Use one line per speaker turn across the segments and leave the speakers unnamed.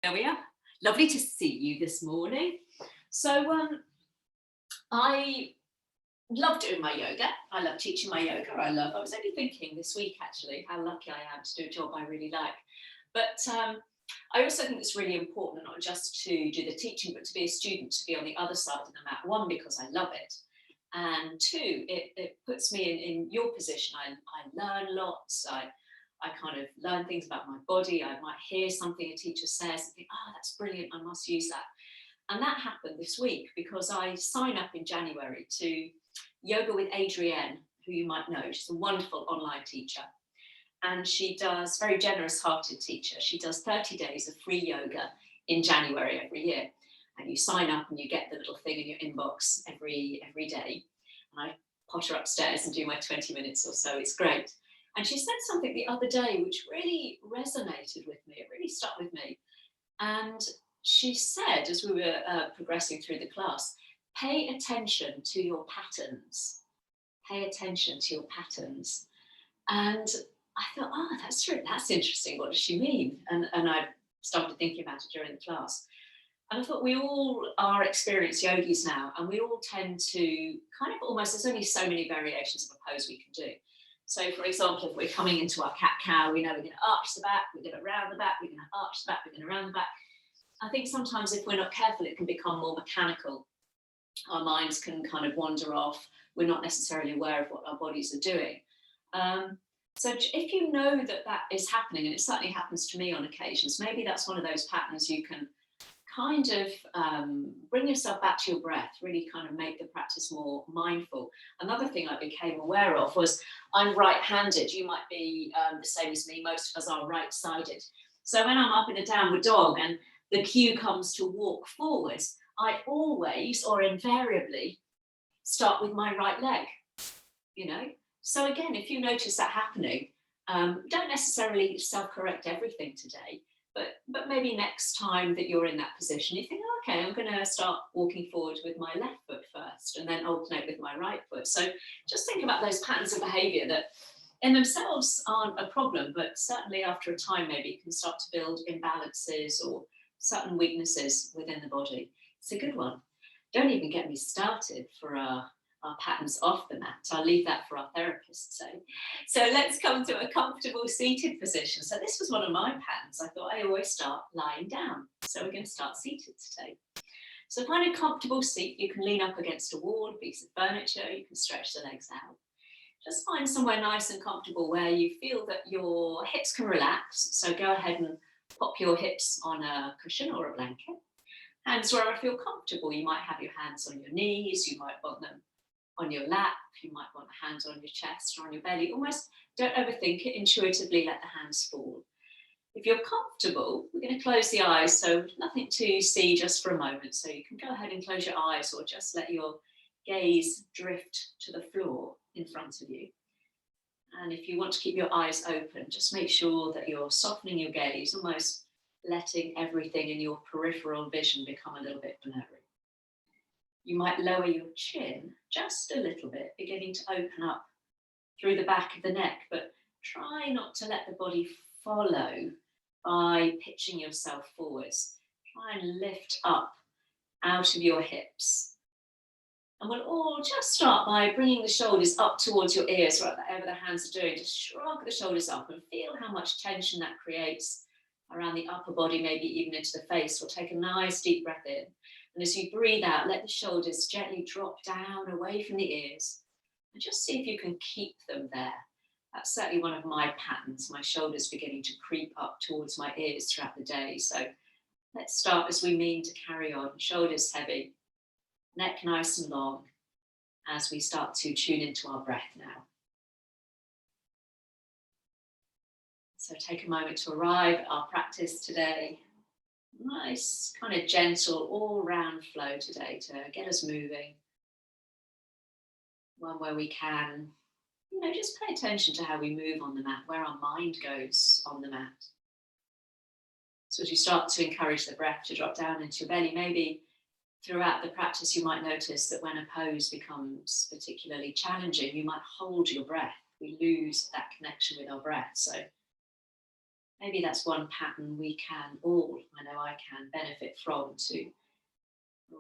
There we are. Lovely to see you this morning. I love doing my yoga. I love teaching my yoga. I was only thinking this week actually how lucky I am to do a job I really like. But I also think it's really important not just to do the teaching, but to be a student, to be on the other side of the mat. One, because I love it. And two, it puts me in your position. I learn lots. I kind of learn things about my body. I might hear something a teacher says and think, oh, that's brilliant, I must use that. And that happened this week because I sign up in January to Yoga with Adrienne, who you might know. She's a wonderful online teacher. And she does, very generous hearted teacher. She does 30 days of free yoga in January every year. And you sign up and you get the little thing in your inbox every day. And I potter upstairs and do my 20 minutes or so. It's great. And she said something the other day which really resonated with me. It really stuck with me. And she said, as we were progressing through the class, pay attention to your patterns. Pay attention to your patterns. And I thought, oh, that's true. That's interesting. What does she mean? And I started thinking about it during the class. And I thought we all are experienced yogis now, and we all tend to kind of almost, there's only so many variations of a pose we can do. So, for example, if we're coming into our cat-cow, we know we're going to arch the back, we're going to round the back, we're going to arch the back, we're going to round the back. I think sometimes if we're not careful, it can become more mechanical. Our minds can kind of wander off. We're not necessarily aware of what our bodies are doing. So if you know that that is happening, and it certainly happens to me on occasions, maybe that's one of those patterns you can kind of bring yourself back to your breath, really kind of make the practice more mindful. Another thing I became aware of was I'm right-handed. You might be the same as me. Most of us are right-sided. So when I'm up in a downward dog and the cue comes to walk forwards, I always or invariably start with my right leg, you know. So again, if you notice that happening, don't necessarily self-correct everything today, but maybe next time that you're in that position, you think, oh, okay, I'm going to start walking forward with my left foot first and then alternate with my right foot. So just think about those patterns of behavior that in themselves aren't a problem, but certainly after a time, maybe can start to build imbalances or certain weaknesses within the body. It's a good one. Don't even get me started for our patterns off the mat. I'll leave that for our therapists. So let's come to a comfortable seated position. So this was one of my patterns. I thought I always start lying down. So we're going to start seated today. So find a comfortable seat. You can lean up against a wall, a piece of furniture. You can stretch the legs out. Just find somewhere nice and comfortable where you feel that your hips can relax. So go ahead and pop your hips on a cushion or a blanket. Hands wherever feel comfortable. You might have your hands on your knees. You might want them on your lap, you might want the hands on your chest or on your belly. Almost don't overthink it, intuitively let the hands fall. If you're comfortable, we're going to close the eyes, so nothing to see just for a moment. So you can go ahead and close your eyes or just let your gaze drift to the floor in front of you. And if you want to keep your eyes open, just make sure that you're softening your gaze, almost letting everything in your peripheral vision become a little bit blurry. You might lower your chin just a little bit, beginning to open up through the back of the neck, but try not to let the body follow by pitching yourself forwards. Try and lift up out of your hips. And we'll all just start by bringing the shoulders up towards your ears, whatever the hands are doing. Just shrug the shoulders up and feel how much tension that creates around the upper body, maybe even into the face. We'll take a nice deep breath in. And as you breathe out, let the shoulders gently drop down away from the ears. And just see if you can keep them there. That's certainly one of my patterns, my shoulders beginning to creep up towards my ears throughout the day. So let's start as we mean to carry on. Shoulders heavy, neck nice and long, as we start to tune into our breath now. So take a moment to arrive at our practice today. Nice, kind of gentle, all-round flow today to get us moving. One where we can, just pay attention to how we move on the mat, where our mind goes on the mat. So as you start to encourage the breath to drop down into your belly, maybe throughout the practice you might notice that when a pose becomes particularly challenging, you might hold your breath. We lose that connection with our breath. So Maybe that's one pattern we can all, I know I can, benefit from, to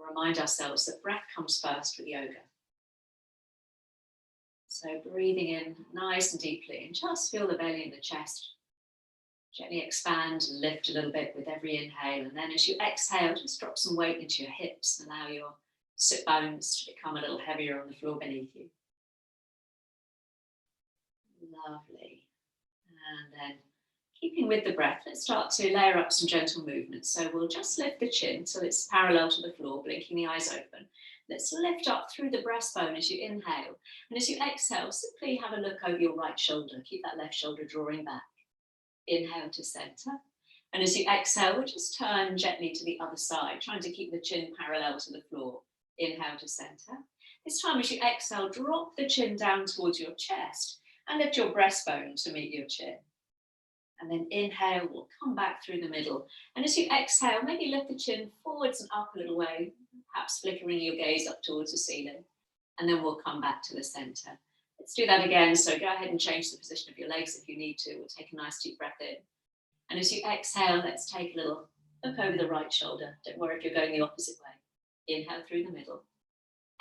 remind ourselves that breath comes first with yoga. So breathing in nice and deeply, and just feel the belly and the chest gently expand and lift a little bit with every inhale. And then as you exhale, just drop some weight into your hips and allow your sit bones to become a little heavier on the floor beneath you. Lovely. And then keeping with the breath, let's start to layer up some gentle movements. So we'll just lift the chin so it's parallel to the floor, blinking the eyes open. Let's lift up through the breastbone as you inhale. And as you exhale, simply have a look over your right shoulder. Keep that left shoulder drawing back. Inhale to center. And as you exhale, we'll just turn gently to the other side, trying to keep the chin parallel to the floor. Inhale to center. This time, as you exhale, drop the chin down towards your chest and lift your breastbone to meet your chin. And then inhale, we'll come back through the middle. And as you exhale, maybe lift the chin forwards and up a little way, perhaps flickering your gaze up towards the ceiling. And then we'll come back to the center. Let's do that again. So go ahead and change the position of your legs if you need to. We'll take a nice deep breath in. And as you exhale, let's take a little look over the right shoulder. Don't worry if you're going the opposite way. Inhale through the middle.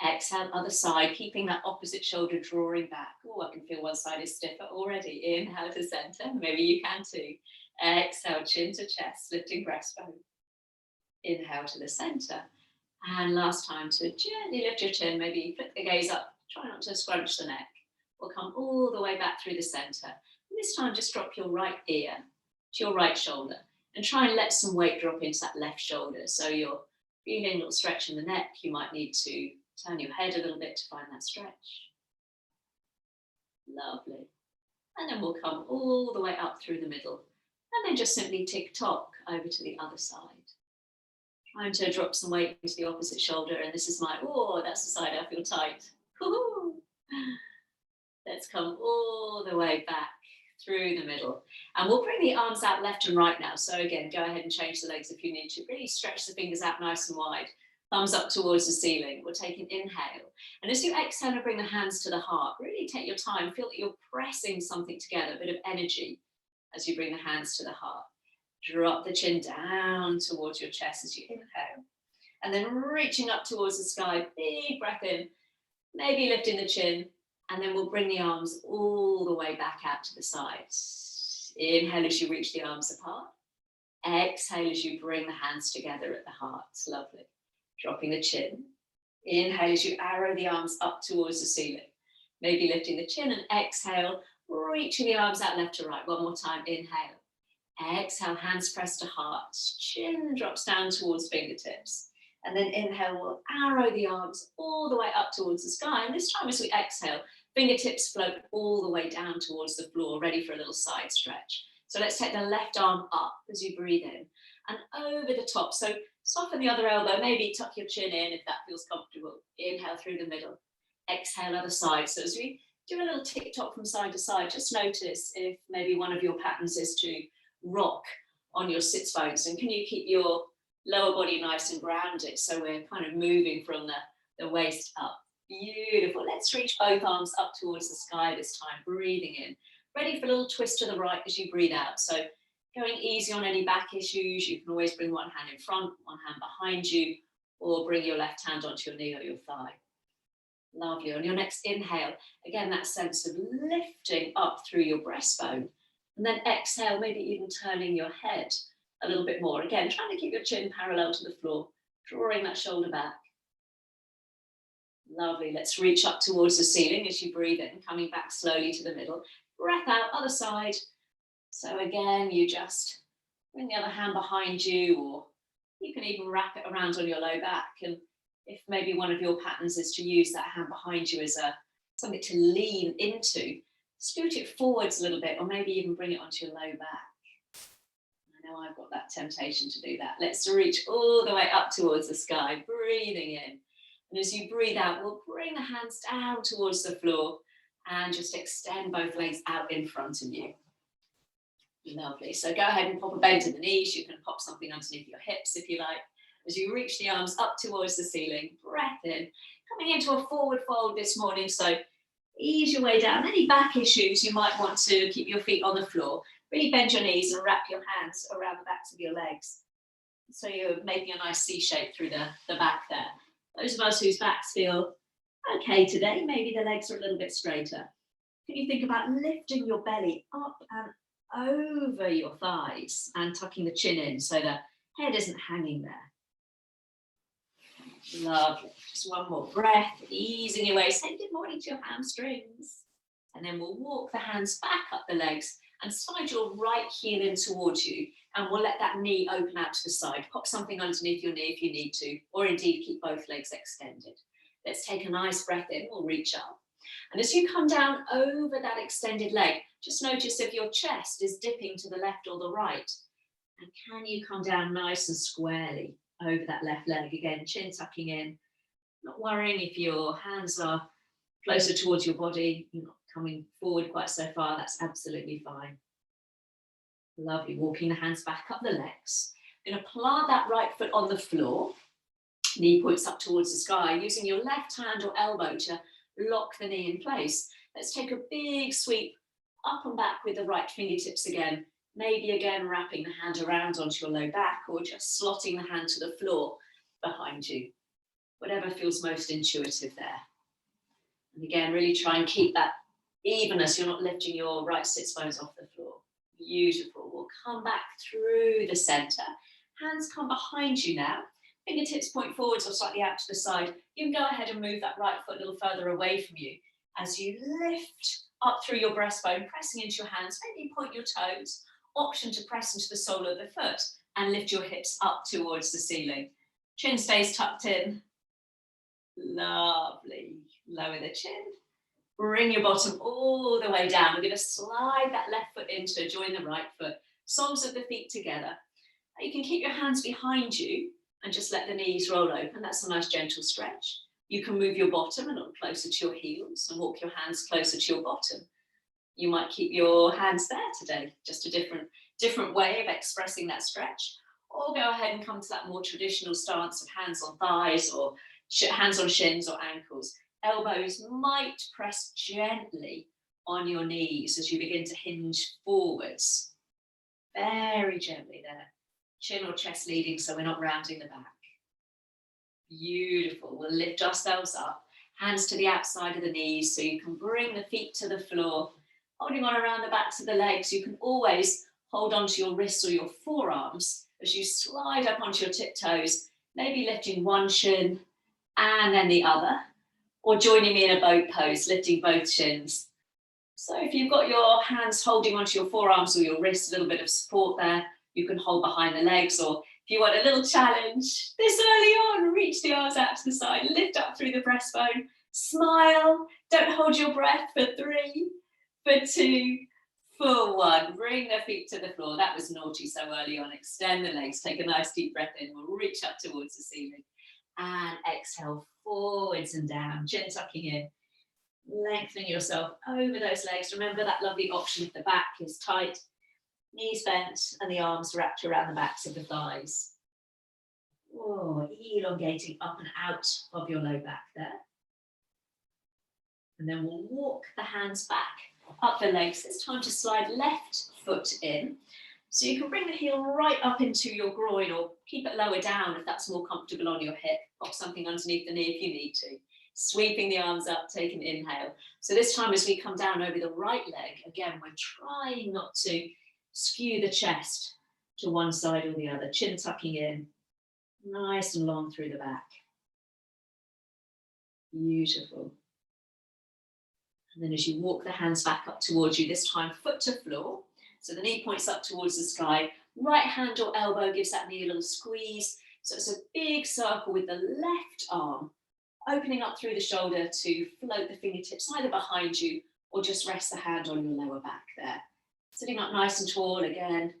Exhale, other side, keeping that opposite shoulder drawing back. Oh, I can feel one side is stiffer already. Inhale to center. Maybe you can too. Exhale, chin to chest, lifting breastbone. Inhale to the center. And last time, to gently lift your chin, maybe flick the gaze up. Try not to scrunch the neck. We'll come all the way back through the center. And this time, just drop your right ear to your right shoulder and try and let some weight drop into that left shoulder. So you're feeling a little stretch in the neck. You might need to turn your head a little bit to find that stretch. Lovely. And then we'll come all the way up through the middle. And then just simply tick-tock over to the other side. Trying to drop some weight into the opposite shoulder. And this is my, oh, that's the side I feel tight. Woo-hoo. Let's come all the way back through the middle. And we'll bring the arms out left and right now. So again, go ahead and change the legs if you need to. Really stretch the fingers out nice and wide. Thumbs up towards the ceiling. We'll take an inhale. And as you exhale and bring the hands to the heart, really take your time. Feel that you're pressing something together, a bit of energy as you bring the hands to the heart. Drop the chin down towards your chest as you inhale. And then reaching up towards the sky, big breath in, maybe lifting the chin. And then we'll bring the arms all the way back out to the sides. Inhale as you reach the arms apart. Exhale as you bring the hands together at the heart. Lovely. Dropping the chin. Inhale as you arrow the arms up towards the ceiling. Maybe lifting the chin, and exhale, reaching the arms out left to right. One more time, inhale. Exhale, hands pressed to heart. Chin drops down towards fingertips. And then inhale, we'll arrow the arms all the way up towards the sky. And this time as we exhale, fingertips float all the way down towards the floor, ready for a little side stretch. So let's take the left arm up as you breathe in and over the top. So soften the other elbow, maybe tuck your chin in if that feels comfortable. Inhale through the middle. Exhale, other side. So as we do a little tick-tock from side to side, just notice if maybe one of your patterns is to rock on your sits bones. And can you keep your lower body nice and grounded? So we're kind of moving from the waist up. Beautiful. Let's reach both arms up towards the sky this time, breathing in. Ready for a little twist to the right as you breathe out. So going easy on any back issues. You can always bring one hand in front, one hand behind you, or bring your left hand onto your knee or your thigh. Lovely. On your next inhale, again, that sense of lifting up through your breastbone. And then exhale, maybe even turning your head a little bit more. Again, trying to keep your chin parallel to the floor, drawing that shoulder back. Lovely. Let's reach up towards the ceiling as you breathe in, coming back slowly to the middle. Breath out, other side. So again, you just bring the other hand behind you, or you can even wrap it around on your low back. And if maybe one of your patterns is to use that hand behind you as something to lean into, scoot it forwards a little bit, or maybe even bring it onto your low back. I know I've got that temptation to do that. Let's reach all the way up towards the sky, breathing in. And as you breathe out, we'll bring the hands down towards the floor and just extend both legs out in front of you. Lovely. So go ahead and pop a bend in the knees. You can pop something underneath your hips if you like. As you reach the arms up towards the ceiling, breath in. Coming into a forward fold this morning. So ease your way down. Any back issues, you might want to keep your feet on the floor. Really bend your knees and wrap your hands around the backs of your legs. So you're making a nice C shape through the back there. Those of us whose backs feel okay today, maybe the legs are a little bit straighter. Can you think about lifting your belly up and over your thighs and tucking the chin in so the head isn't hanging there? Lovely. Just one more breath, easing your way. Say good morning to your hamstrings. And then we'll walk the hands back up the legs and slide your right heel in towards you. And we'll let that knee open out to the side. Pop something underneath your knee if you need to, or indeed keep both legs extended. Let's take a nice breath in. We'll reach up. And as you come down over that extended leg, just notice if your chest is dipping to the left or the right. And can you come down nice and squarely over that left leg? Again, chin tucking in. Not worrying if your hands are closer towards your body. You're not coming forward quite so far. That's absolutely fine. Lovely. Walking the hands back up the legs. You're going to plant that right foot on the floor. Knee points up towards the sky. Using your left hand or elbow to lock the knee in place. Let's take a big sweep up and back with the right fingertips again. Maybe again wrapping the hand around onto your low back or just slotting the hand to the floor behind you. Whatever feels most intuitive there. And again, really try and keep that evenness. You're not lifting your right sits bones off the floor. Beautiful. We'll come back through the center. Hands come behind you now. Fingertips point forwards or slightly out to the side. You can go ahead and move that right foot a little further away from you as you lift up through your breastbone, pressing into your hands. Maybe point your toes. Option to press into the sole of the foot and lift your hips up towards the ceiling. Chin stays tucked in. Lovely. Lower the chin. Bring your bottom all the way down. We're going to slide that left foot in to join the right foot. Soles of the feet together. You can keep your hands behind you and just let the knees roll open. That's a nice gentle stretch. You can move your bottom a little closer to your heels and walk your hands closer to your bottom. You might keep your hands there today, just a different way of expressing that stretch. Or go ahead and come to that more traditional stance of hands on thighs or hands on shins or ankles. Elbows might press gently on your knees as you begin to hinge forwards. Very gently there. Chin or chest leading so we're not rounding the back. Beautiful. We'll lift ourselves up. Hands to the outside of the knees so you can bring the feet to the floor. Holding on around the backs of the legs. You can always hold onto your wrists or your forearms as you slide up onto your tiptoes, maybe lifting one shin and then the other, or joining me in a boat pose, lifting both shins. So if you've got your hands holding onto your forearms or your wrists, a little bit of support there, you can hold behind the legs, or if you want a little challenge, this early on, reach the arms out to the side, lift up through the breastbone, smile, don't hold your breath for 3, for 2, for 1. Bring the feet to the floor. That was naughty so early on. Extend the legs, take a nice deep breath in. We'll reach up towards the ceiling. And exhale, forwards and down, chin tucking in. Lengthening yourself over those legs. Remember that lovely option if the back is tight, knees bent, and the arms wrapped around the backs of the thighs. Whoa, elongating up and out of your low back there. And then we'll walk the hands back up the legs. It's time to slide left foot in. So you can bring the heel right up into your groin or keep it lower down if that's more comfortable on your hip. Pop something underneath the knee if you need to. Sweeping the arms up, take an inhale. So this time as we come down over the right leg, again, we're trying not to skew the chest to one side or the other. Chin tucking in, nice and long through the back. Beautiful. And then as you walk the hands back up towards you, this time foot to floor. So the knee points up towards the sky. Right hand or elbow gives that knee a little squeeze. So it's a big circle with the left arm opening up through the shoulder to float the fingertips either behind you or just rest the hand on your lower back there. Sitting up nice and tall again.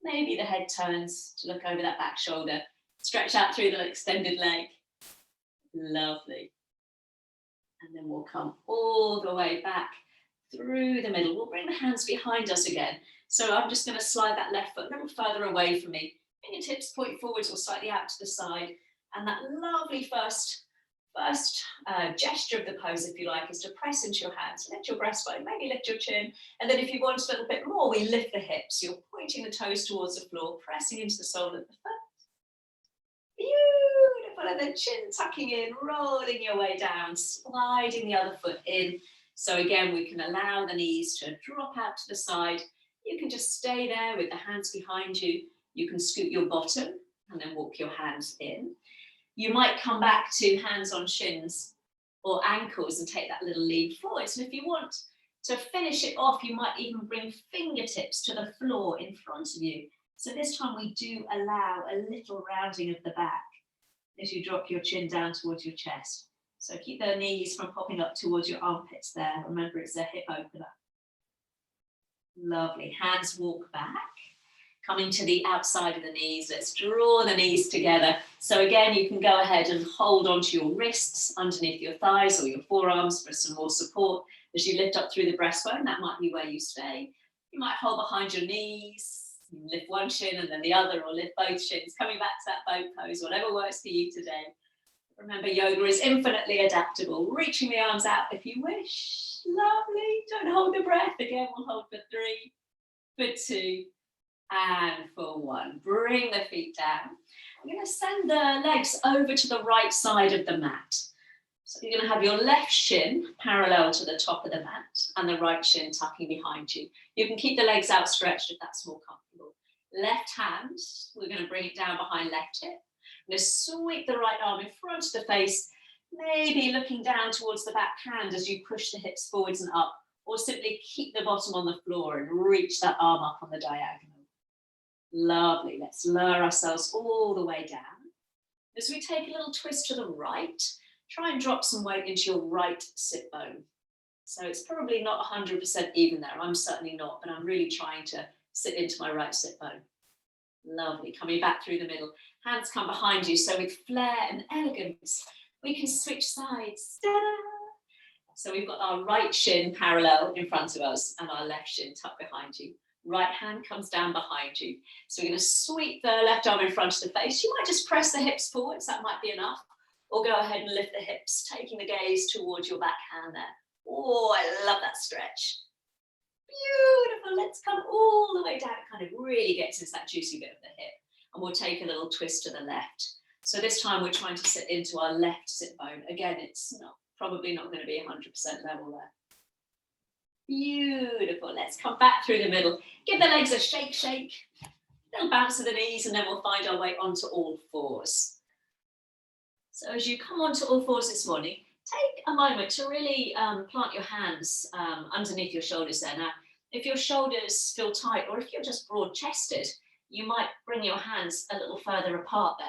Maybe the head turns to look over that back shoulder. Stretch out through the extended leg. Lovely. And then we'll come all the way back through the middle. We'll bring the hands behind us again. So I'm just going to slide that left foot a little further away from me. Fingertips point forwards or slightly out to the side. And that lovely first first gesture of the pose, if you like, is to press into your hands, lift your breastbone, maybe lift your chin. And then if you want a little bit more, we lift the hips. You're pointing the toes towards the floor, pressing into the sole of the foot. Beautiful. And then chin tucking in, rolling your way down, sliding the other foot in. So again, we can allow the knees to drop out to the side. You can just stay there with the hands behind you. You can scoot your bottom and then walk your hands in. You might come back to hands on shins or ankles and take that little lean forwards. And if you want to finish it off, you might even bring fingertips to the floor in front of you. So this time we do allow a little rounding of the back as you drop your chin down towards your chest. So keep the knees from popping up towards your armpits there. Remember, it's a hip opener. Lovely. Hands walk back. Coming to the outside of the knees, let's draw the knees together. So again, you can go ahead and hold onto your wrists underneath your thighs or your forearms for some more support as you lift up through the breastbone. That might be where you stay. You might hold behind your knees, lift one shin and then the other, or lift both shins, coming back to that boat pose, whatever works for you today. Remember, yoga is infinitely adaptable. Reaching the arms out if you wish. Lovely. Don't hold the breath. Again, we'll hold for 3, for 2, and for 1. Bring the feet down. We're going to send the legs over to the right side of the mat. So you're going to have your left shin parallel to the top of the mat and the right shin tucking behind you. You can keep the legs outstretched if that's more comfortable. Left hand, we're going to bring it down behind left hip. I'm going to sweep the right arm in front of the face, maybe looking down towards the back hand as you push the hips forwards and up, or simply keep the bottom on the floor and reach that arm up on the diagonal. Lovely. Let's lower ourselves all the way down. As we take a little twist to the right, try and drop some weight into your right sit bone. So it's probably not 100% even there. I'm certainly not, but I'm really trying to sit into my right sit bone. Lovely. Coming back through the middle. Hands come behind you. So with flair and elegance, we can switch sides. Ta-da! So we've got our right shin parallel in front of us and our left shin tucked behind you. Right hand comes down behind you. So we're going to sweep the left arm in front of the face. You might just press the hips forwards. That might be enough. Or go ahead and lift the hips, taking the gaze towards your back hand there. Oh, I love that stretch. Beautiful. Let's come all the way down. It kind of really gets into that juicy bit of the hip. And we'll take a little twist to the left. So this time we're trying to sit into our left sit bone. Again, it's probably not going to be 100% level there. Beautiful. Let's come back through the middle. Give the legs a shake, shake. Little bounce of the knees, and then we'll find our way onto all fours. So as you come onto all fours this morning, take a moment to really plant your hands underneath your shoulders there. Now, if your shoulders feel tight, or if you're just broad-chested, you might bring your hands a little further apart there.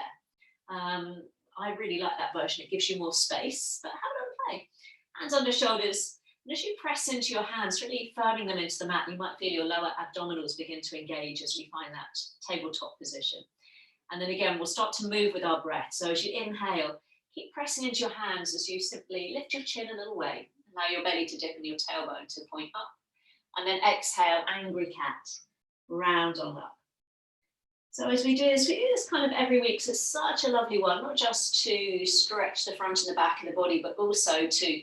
I really like that version. It gives you more space, but have a little play. Hands under shoulders. And as you press into your hands, really firming them into the mat, you might feel your lower abdominals begin to engage as we find that tabletop position. And then again, we'll start to move with our breath. So as you inhale, keep pressing into your hands as you simply lift your chin a little way. Allow your belly to dip and your tailbone to point up. And then exhale, angry cat, round on up. So as we do this kind of every week. So it's such a lovely one, not just to stretch the front and the back of the body, but also to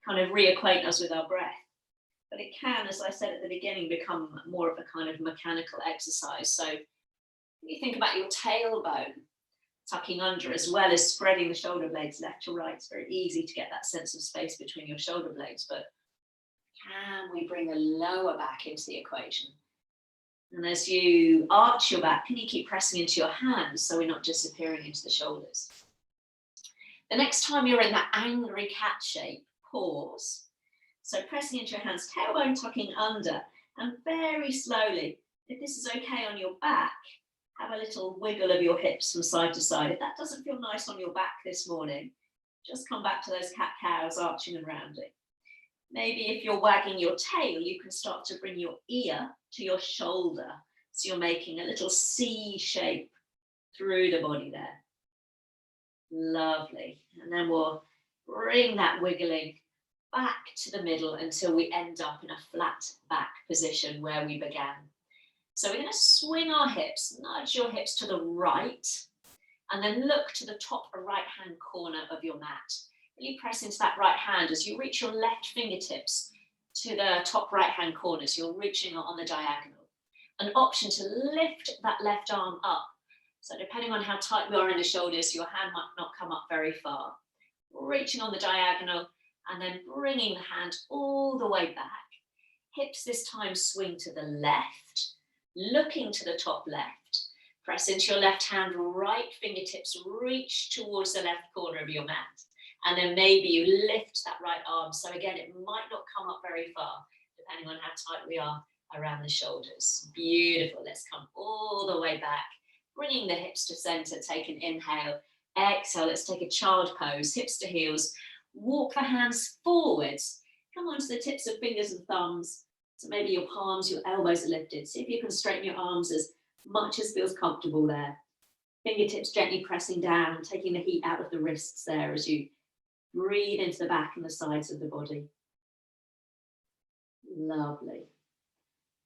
kind of reacquaint us with our breath. But it can, as I said at the beginning, become more of a kind of mechanical exercise. So you think about your tailbone tucking under as well as spreading the shoulder blades left to right. It's very easy to get that sense of space between your shoulder blades, but can we bring the lower back into the equation? And as you arch your back, can you keep pressing into your hands so we're not disappearing into the shoulders? The next time you're in that angry cat shape, pause. So pressing into your hands, tailbone tucking under, and very slowly, if this is okay on your back, have a little wiggle of your hips from side to side. If that doesn't feel nice on your back this morning, just come back to those cat-cows, arching and rounding. Maybe if you're wagging your tail, you can start to bring your ear to your shoulder. So you're making a little C shape through the body there. Lovely. And then we'll bring that wiggling back to the middle until we end up in a flat back position where we began. So we're going to swing our hips, nudge your hips to the right, And then look to the top right-hand corner of your mat. Really press into that right hand as you reach your left fingertips to the top right-hand corner. So you're reaching on the diagonal. An option to lift that left arm up. So depending on how tight we are in the shoulders, your hand might not come up very far. Reaching on the diagonal and then bringing the hand all the way back. Hips this time swing to the left, looking to the top left. Press into your left hand, right fingertips reach towards the left corner of your mat. And then maybe you lift that right arm. So again, it might not come up very far, depending on how tight we are around the shoulders. Beautiful. Let's come all the way back, bringing the hips to center. Take an inhale. Exhale. Let's take a child pose, hips to heels. Walk the hands forwards. Come onto the tips of fingers and thumbs. So maybe your palms, your elbows are lifted. See if you can straighten your arms as much as feels comfortable there. Fingertips gently pressing down, taking the heat out of the wrists there as you breathe into the back and the sides of the body. Lovely.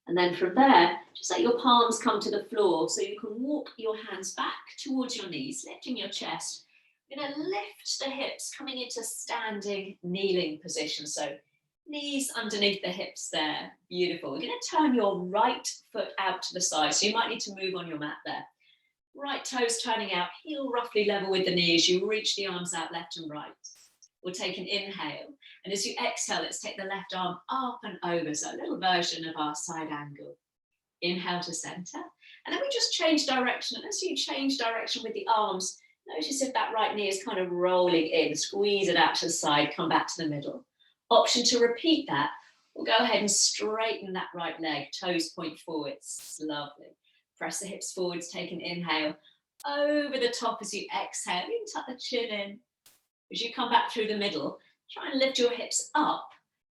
And then from there, just let your palms come to the floor so you can walk your hands back towards your knees, lifting your chest. You're going to lift the hips, coming into standing kneeling position. So knees underneath the hips there. Beautiful. We're going to turn your right foot out to the side. So you might need to move on your mat there. Right toes turning out, heel roughly level with the knees. You reach the arms out left and right. We'll take an inhale. And as you exhale, let's take the left arm up and over. So a little version of our side angle. Inhale to center. And then we just change direction. And as you change direction with the arms, notice if that right knee is kind of rolling in. Squeeze it out to the side, come back to the middle. Option to repeat that. We'll go ahead and straighten that right leg. Toes point forwards. Lovely. Press the hips forwards, take an inhale. Over the top as you exhale. You can tuck the chin in. As you come back through the middle, try and lift your hips up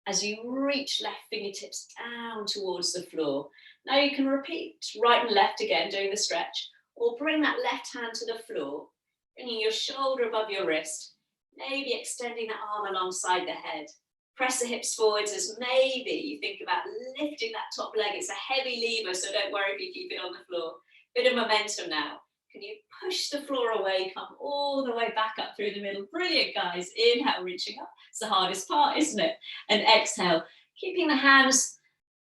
as you reach left fingertips down towards the floor. Now you can repeat right and left again, doing the stretch, or bring that left hand to the floor, bringing your shoulder above your wrist, maybe extending that arm alongside the head. Press the hips forwards as maybe you think about lifting that top leg. It's a heavy lever, so don't worry if you keep it on the floor. Bit of momentum now. Can you push the floor away, come all the way back up through the middle? Brilliant, guys. Inhale, reaching up. It's the hardest part, isn't it? And exhale, keeping the hands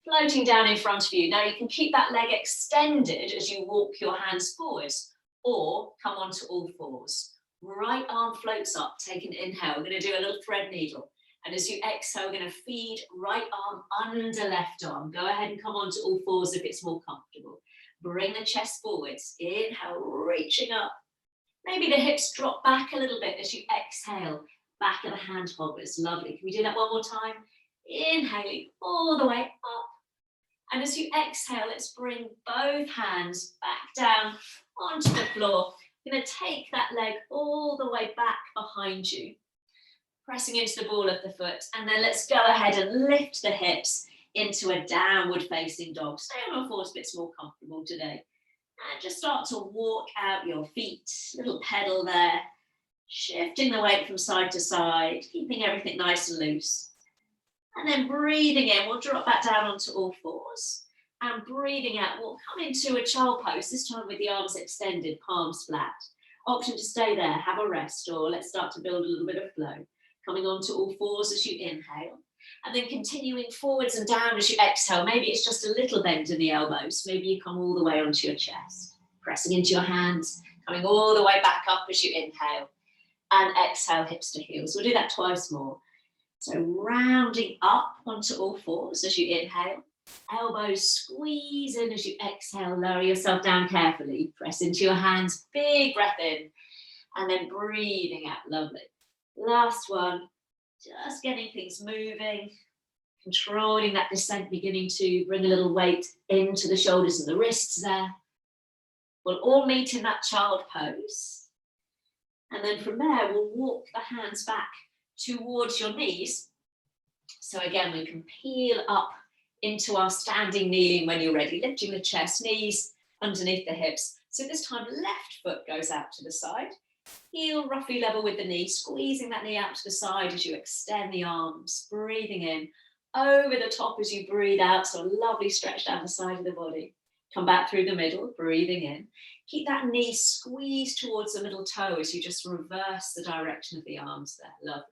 floating down in front of you. Now you can keep that leg extended as you walk your hands forwards, or come onto all fours. Right arm floats up. Take an inhale. We're going to do a little thread needle. And as you exhale, we're going to feed right arm under left arm. Go ahead and come onto all fours if it's more comfortable. Bring the chest forwards. Inhale, reaching up. Maybe the hips drop back a little bit as you exhale. Back of the hand hovers. Lovely. Can we do that one more time? Inhaling all the way up. And as you exhale, let's bring both hands back down onto the floor. You're going to take that leg all the way back behind you. Pressing into the ball of the foot. And then let's go ahead and lift the hips into a downward facing dog. Stay on all fours if it's more comfortable today. And just start to walk out your feet. Little pedal there. Shifting the weight from side to side. Keeping everything nice and loose. And then breathing in. We'll drop back down onto all fours. And breathing out. We'll come into a child pose. This time with the arms extended, palms flat. Option to stay there. Have a rest. Or let's start to build a little bit of flow. Coming onto all fours as you inhale. And then continuing forwards and down as you exhale. Maybe it's just a little bend in the elbows. Maybe you come all the way onto your chest. Pressing into your hands. Coming all the way back up as you inhale. And exhale, hips to heels. We'll do that twice more. So rounding up onto all fours as you inhale. Elbows squeeze in as you exhale. Lower yourself down carefully. Press into your hands. Big breath in. And then breathing out. Lovely. Last one. Just getting things moving, controlling that descent, beginning to bring a little weight into the shoulders and the wrists there. We'll all meet in that child pose. And then from there, we'll walk the hands back towards your knees. So again, we can peel up into our standing kneeling when you're ready, lifting the chest, knees underneath the hips. So this time, left foot goes out to the side. Heel roughly level with the knee, squeezing that knee out to the side as you extend the arms, breathing in over the top as you breathe out. So a lovely stretch down the side of the body. Come back through the middle, breathing in. Keep that knee squeezed towards the middle toe as you just reverse the direction of the arms there. Lovely.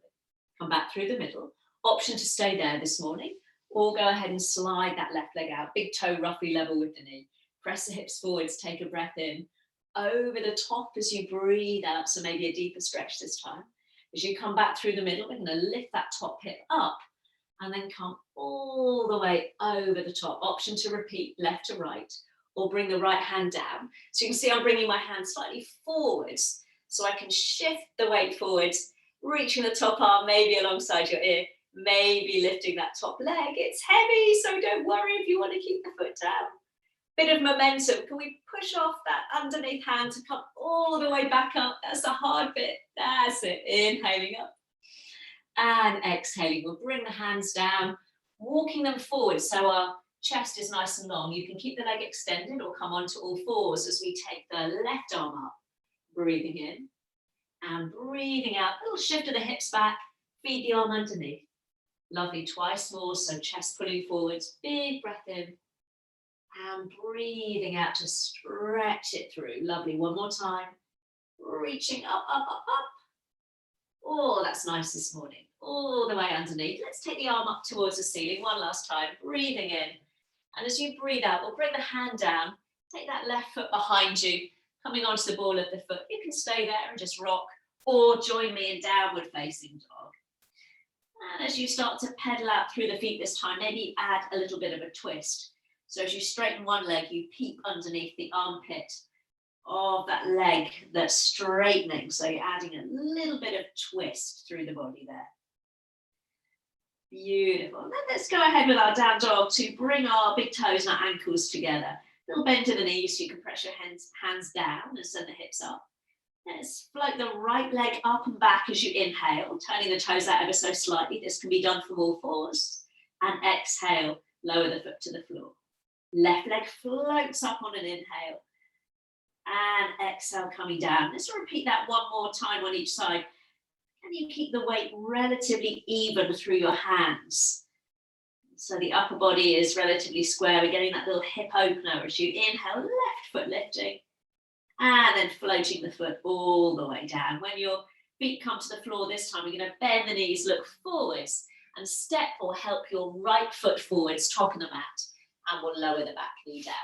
Come back through the middle. Option to stay there this morning, or go ahead and slide that left leg out. Big toe roughly level with the knee. Press the hips forwards, take a breath in. Over the top as you breathe out, so maybe a deeper stretch this time. As you come back through the middle, we're going to lift that top hip up and then come all the way over the top. Option to repeat left to right, or bring the right hand down. So you can see I'm bringing my hand slightly forwards so I can shift the weight forwards, reaching the top arm maybe alongside your ear, maybe lifting that top leg. It's heavy, so don't worry if you want to keep the foot down. Bit of momentum. Can we push off that underneath hand to come all the way back up? That's the hard bit. That's it. Inhaling up and exhaling. We'll bring the hands down, walking them forward so our chest is nice and long. You can keep the leg extended or come onto all fours as we take the left arm up. Breathing in and breathing out. A little shift of the hips back. Feed the arm underneath. Lovely. Twice more. So chest pulling forwards. Big breath in. And breathing out to stretch it through. Lovely. One more time. Reaching up, up, up, up. Oh, that's nice this morning. All the way underneath. Let's take the arm up towards the ceiling. One last time. Breathing in. And as you breathe out, we'll bring the hand down. Take that left foot behind you, coming onto the ball of the foot. You can stay there and just rock, or join me in downward facing dog. And as you start to pedal out through the feet this time, maybe add a little bit of a twist. So as you straighten one leg, you peep underneath the armpit of that leg that's straightening. So you're adding a little bit of twist through the body there. Beautiful. And then let's go ahead with our down dog to bring our big toes and our ankles together. Little bend to the knees so you can press your hands down and send the hips up. Let's float the right leg up and back as you inhale, turning the toes out ever so slightly. This can be done from all fours. And exhale, lower the foot to the floor. Left leg floats up on an inhale. And exhale, coming down. Let's repeat that one more time on each side. Can you keep the weight relatively even through your hands? So the upper body is relatively square. We're getting that little hip opener as you inhale, left foot lifting. And then floating the foot all the way down. When your feet come to the floor this time, we're going to bend the knees, look forwards, and step or help your right foot forwards, top of the mat. And we'll lower the back knee down.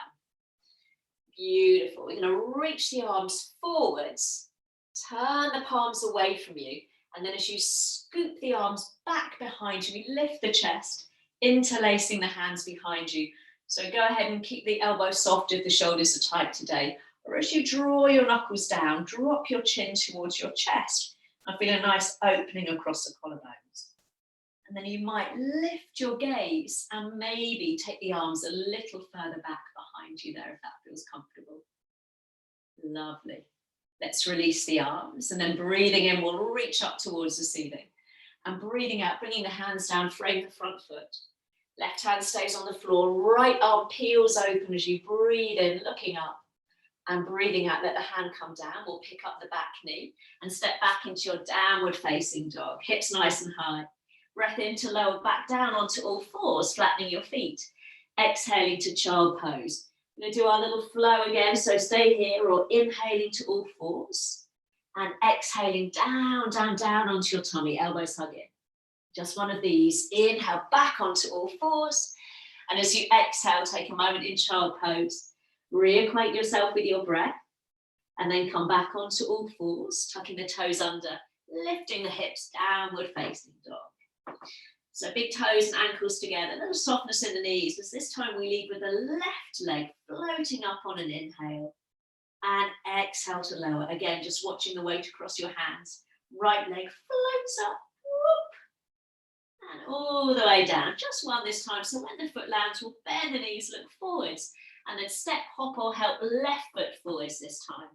Beautiful. We're going to reach the arms forwards, turn the palms away from you, and then as you scoop the arms back behind you, lift the chest, interlacing the hands behind you. So go ahead and keep the elbows soft if the shoulders are tight today. Or as you draw your knuckles down, drop your chin towards your chest and feel a nice opening across the collarbones. And then you might lift your gaze and maybe take the arms a little further back behind you there if that feels comfortable. Lovely. Let's release the arms and then breathing in, we'll reach up towards the ceiling. And breathing out, bringing the hands down, frame the front foot. Left hand stays on the floor, right arm peels open as you breathe in, looking up. And breathing out, let the hand come down. We'll pick up the back knee and step back into your downward facing dog. Hips nice and high. Breath in to lower back down onto all fours, flattening your feet. Exhaling to child pose. We're going to do our little flow again, so stay here, or inhaling to all fours. And exhaling down, down, down onto your tummy, elbows hug in. Just one of these. Inhale back onto all fours. And as you exhale, take a moment in child pose. Reacquaint yourself with your breath. And then come back onto all fours, tucking the toes under, lifting the hips, downward facing dog. So big toes and ankles together, a little softness in the knees, as this time we lead with the left leg floating up on an inhale and exhale to lower. Again, just watching the weight across your hands. Right leg floats up, whoop, and all the way down. Just one this time. So when the foot lands, we'll bend the knees, look forwards, and then step, hop, or help left foot forwards this time.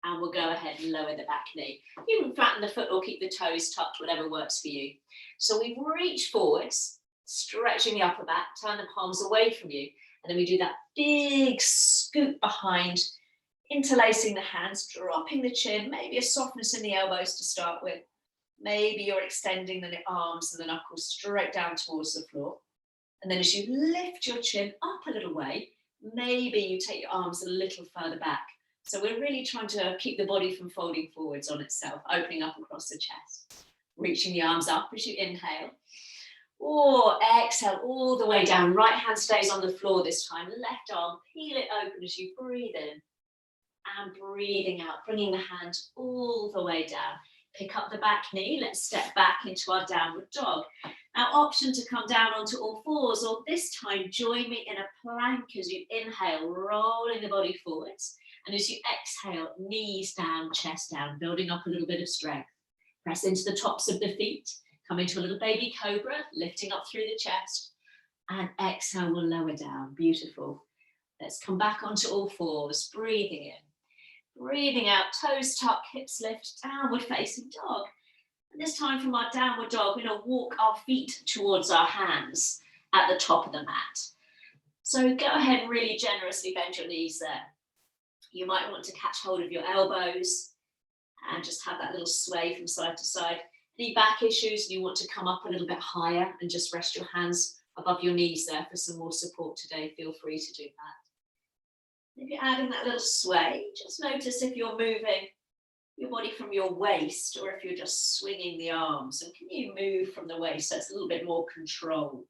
And we'll go ahead and lower the back knee. You can flatten the foot or keep the toes tucked, whatever works for you. So we reach forwards, stretching the upper back, turn the palms away from you. And then we do that big scoop behind, interlacing the hands, dropping the chin, maybe a softness in the elbows to start with. Maybe you're extending the arms and the knuckles straight down towards the floor. And then as you lift your chin up a little way, maybe you take your arms a little further back. So we're really trying to keep the body from folding forwards on itself, opening up across the chest. Reaching the arms up as you inhale. Or exhale all the way down. Right hand stays on the floor this time. Left arm, peel it open as you breathe in. And breathing out, bringing the hand all the way down. Pick up the back knee. Let's step back into our downward dog. Now, option to come down onto all fours, or this time join me in a plank as you inhale, rolling the body forwards. And as you exhale, knees down, chest down, building up a little bit of strength. Press into the tops of the feet. Come into a little baby cobra, lifting up through the chest. And exhale, we'll lower down. Beautiful. Let's come back onto all fours, breathing in. Breathing out, toes tuck, hips lift, downward facing dog. And this time from our downward dog, we're going to walk our feet towards our hands at the top of the mat. So go ahead and really generously bend your knees there. You might want to catch hold of your elbows and just have that little sway from side to side. Any back issues and you want to come up a little bit higher and just rest your hands above your knees there for some more support today, feel free to do that. If you're adding that little sway, just notice if you're moving your body from your waist or if you're just swinging the arms. And can you move from the waist so it's a little bit more controlled?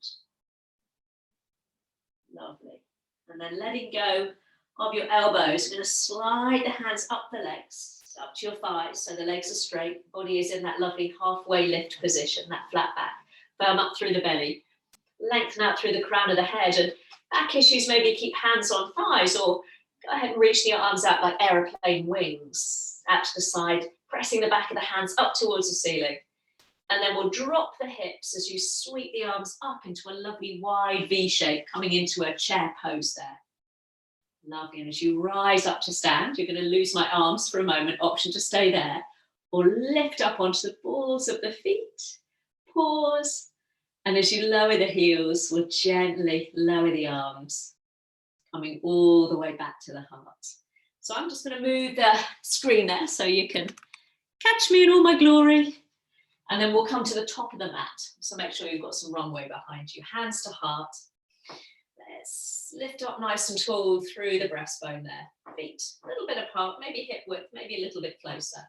Lovely. And then letting go of your elbows, you're going to slide the hands up the legs, up to your thighs, so the legs are straight, body is in that lovely halfway lift position, that flat back, firm up through the belly, lengthen out through the crown of the head, and back issues, maybe keep hands on thighs, or go ahead and reach the arms out like aeroplane wings, out to the side, pressing the back of the hands up towards the ceiling. And then we'll drop the hips as you sweep the arms up into a lovely wide V shape, coming into a chair pose there. Lovely, and as you rise up to stand, you're going to lose my arms for a moment, option to stay there, or lift up onto the balls of the feet, pause, and as you lower the heels, we'll gently lower the arms, coming all the way back to the heart. So I'm just going to move the screen there so you can catch me in all my glory, and then we'll come to the top of the mat, so make sure you've got some runway behind you, hands to heart. Let's lift up nice and tall through the breastbone there. Feet a little bit apart, maybe hip width, maybe a little bit closer.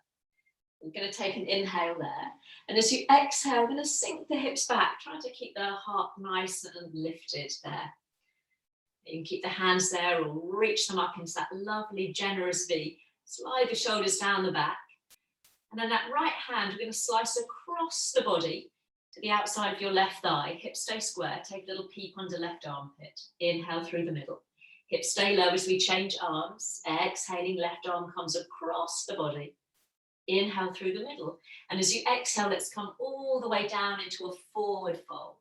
We're going to take an inhale there. And as you exhale, we're going to sink the hips back, trying to keep the heart nice and lifted there. You can keep the hands there or reach them up into that lovely generous V. Slide the shoulders down the back. And then that right hand, we're going to slice across the body to the outside of your left thigh. Hips stay square. Take a little peep under left armpit. Inhale through the middle. Hips stay low as we change arms. Exhaling, left arm comes across the body. Inhale through the middle. And as you exhale, let's come all the way down into a forward fold.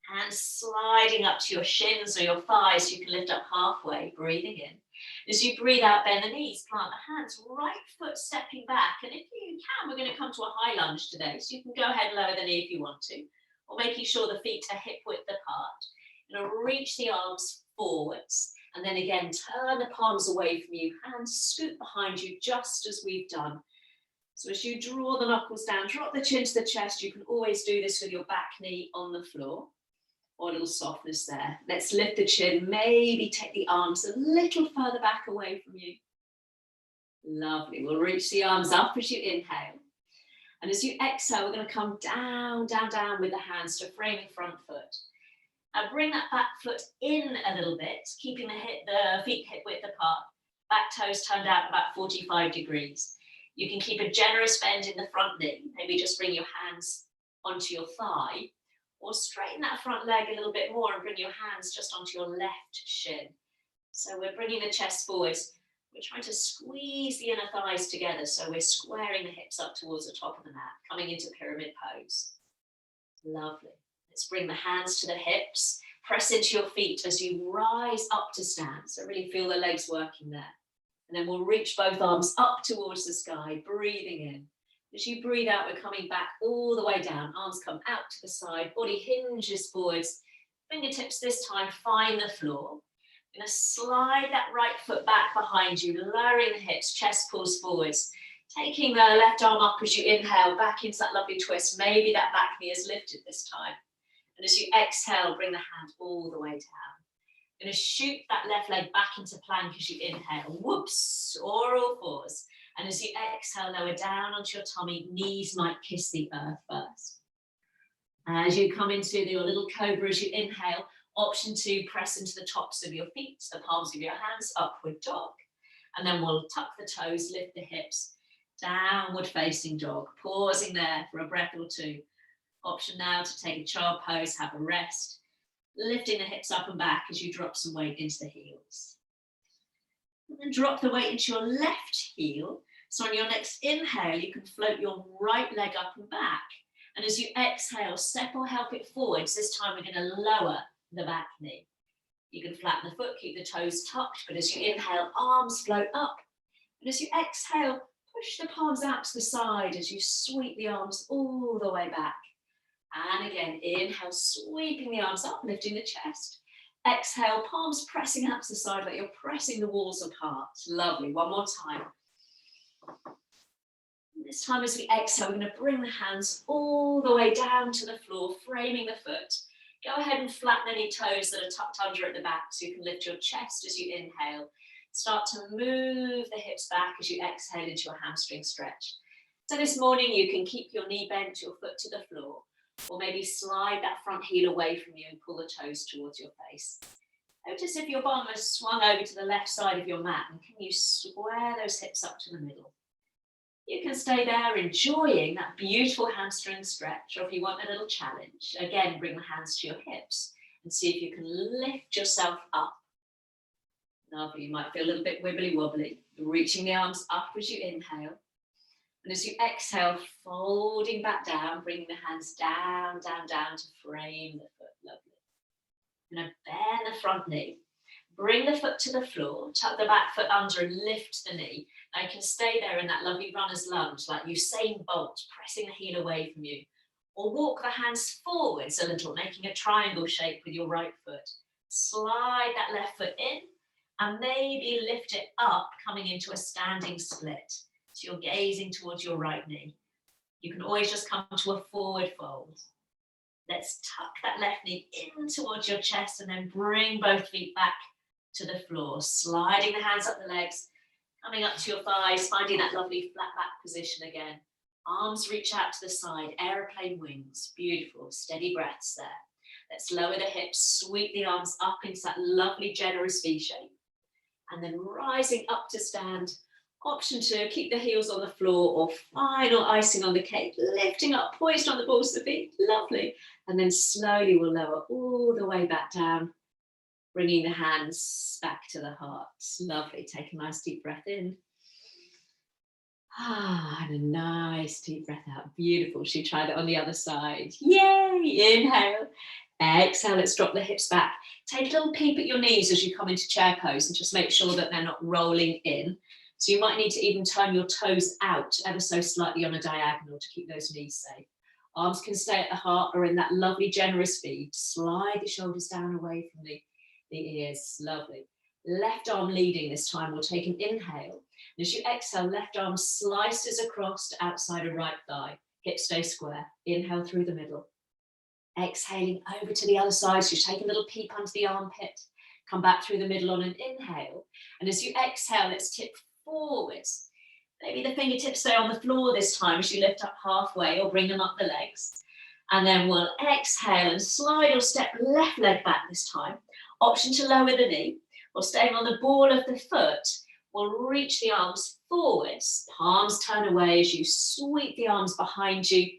Hands sliding up to your shins or your thighs. You can lift up halfway, breathing in. As you breathe out, bend the knees, plant the hands, right foot stepping back. And if you can, we're going to come to a high lunge today. So you can go ahead and lower the knee if you want to, or making sure the feet are hip width apart. You're going to reach the arms forwards. And then again, turn the palms away from you. Hands scoot behind you, just as we've done. So as you draw the knuckles down, drop the chin to the chest. You can always do this with your back knee on the floor. Or a little softness there. Let's lift the chin, maybe take the arms a little further back away from you. Lovely, we'll reach the arms up as you inhale. And as you exhale, we're going to come down, down, down with the hands to frame the front foot. And bring that back foot in a little bit, keeping the feet hip width apart. Back toes turned out about 45 degrees. You can keep a generous bend in the front knee. Maybe just bring your hands onto your thigh. Or straighten that front leg a little bit more and bring your hands just onto your left shin. So we're bringing the chest forwards. We're trying to squeeze the inner thighs together. So we're squaring the hips up towards the top of the mat, coming into pyramid pose. Lovely. Let's bring the hands to the hips. Press into your feet as you rise up to stand. So really feel the legs working there. And then we'll reach both arms up towards the sky, breathing in. As you breathe out, we're coming back all the way down. Arms come out to the side, body hinges forwards. Fingertips this time find the floor. You're going to slide that right foot back behind you, lowering the hips, chest pulls forwards. Taking the left arm up as you inhale, back into that lovely twist. Maybe that back knee is lifted this time. And as you exhale, bring the hand all the way down. Going to shoot that left leg back into plank as you inhale. Whoops, or all fours. And as you exhale, lower down onto your tummy, knees might kiss the earth first. As you come into your little cobra, as you inhale, option to press into the tops of your feet, the palms of your hands, upward dog. And then we'll tuck the toes, lift the hips, downward facing dog, pausing there for a breath or two. Option now to take a child pose, have a rest, lifting the hips up and back as you drop some weight into the heels. And then drop the weight into your left heel. So on your next inhale, you can float your right leg up and back. And as you exhale, step or help it forwards. This time we're going to lower the back knee. You can flatten the foot, keep the toes tucked, but as you inhale, arms float up. And as you exhale, push the palms out to the side as you sweep the arms all the way back. And again, inhale, sweeping the arms up, lifting the chest. Exhale, palms pressing out to the side like you're pressing the walls apart. Lovely, one more time. This time as we exhale, we're going to bring the hands all the way down to the floor, framing the foot. Go ahead and flatten any toes that are tucked under at the back so you can lift your chest as you inhale. Start to move the hips back as you exhale into your hamstring stretch. So this morning you can keep your knee bent, your foot to the floor, or maybe slide that front heel away from you and pull the toes towards your face. Notice if your bum has swung over to the left side of your mat, and can you square those hips up to the middle? You can stay there enjoying that beautiful hamstring stretch, or if you want a little challenge, again, bring the hands to your hips and see if you can lift yourself up. Lovely, you might feel a little bit wibbly wobbly, reaching the arms up as you inhale. And as you exhale, folding back down, bringing the hands down, down, down to frame the foot. Lovely. You're going to bend the front knee. Bring the foot to the floor, tuck the back foot under and lift the knee. Now you can stay there in that lovely runner's lunge, like Usain Bolt, pressing the heel away from you. Or walk the hands forwards a little, making a triangle shape with your right foot. Slide that left foot in and maybe lift it up, coming into a standing split. So you're gazing towards your right knee. You can always just come to a forward fold. Let's tuck that left knee in towards your chest and then bring both feet back to the floor, sliding the hands up the legs, coming up to your thighs, finding that lovely flat back position again. Arms reach out to the side, aeroplane wings, beautiful, steady breaths there. Let's lower the hips, sweep the arms up into that lovely generous V shape. And then rising up to stand, option to keep the heels on the floor or final icing on the cake, lifting up, poised on the balls of the feet, lovely. And then slowly we'll lower all the way back down, bringing the hands back to the heart. Lovely. Take a nice deep breath in. And a nice deep breath out. Beautiful. She tried it on the other side. Yay! Inhale. Exhale. Let's drop the hips back. Take a little peep at your knees as you come into chair pose and just make sure that they're not rolling in. So you might need to even turn your toes out ever so slightly on a diagonal to keep those knees safe. Arms can stay at the heart or in that lovely generous V. Slide the shoulders down away from the ears. Lovely. Left arm leading this time. We'll take an inhale. And as you exhale, left arm slices across to outside of right thigh. Hips stay square. Inhale through the middle. Exhaling over to the other side. So you take a little peep under the armpit. Come back through the middle on an inhale. And as you exhale, let's tip forwards. Maybe the fingertips stay on the floor this time as you lift up halfway or bring them up the legs. And then we'll exhale and slide or step left leg back this time. Option to lower the knee. Or staying on the ball of the foot, we'll reach the arms forwards. Palms turn away as you sweep the arms behind you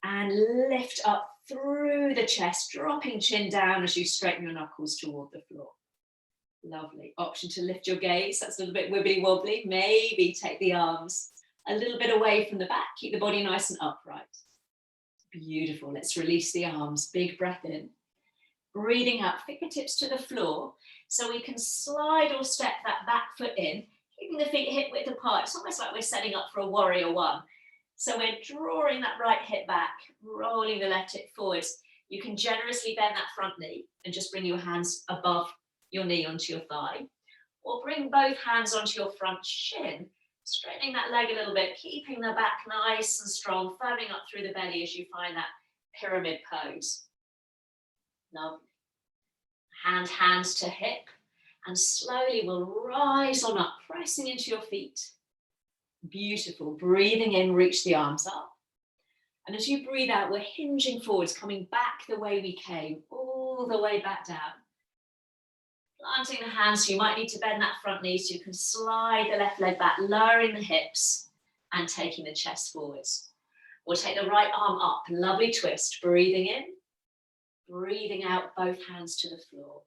and lift up through the chest, dropping chin down as you straighten your knuckles toward the floor. Lovely. Option to lift your gaze. That's a little bit wibbly wobbly. Maybe take the arms a little bit away from the back. Keep the body nice and upright. Beautiful. Let's release the arms. Big breath in. Breathing out, fingertips to the floor. So we can slide or step that back foot in, keeping the feet hip width apart. It's almost like we're setting up for a warrior one. So we're drawing that right hip back, rolling the left hip forwards. You can generously bend that front knee and just bring your hands above your knee onto your thigh. Or bring both hands onto your front shin, straightening that leg a little bit, keeping the back nice and strong, firming up through the belly as you find that pyramid pose. Lovely. Hands to hip, and slowly we'll rise on up, pressing into your feet. Beautiful. Breathing in, reach the arms up. And as you breathe out, we're hinging forwards, coming back the way we came, all the way back down. Planting the hands, so you might need to bend that front knee so you can slide the left leg back, lowering the hips and taking the chest forwards. We'll take the right arm up, lovely twist, breathing in, breathing out, both hands to the floor.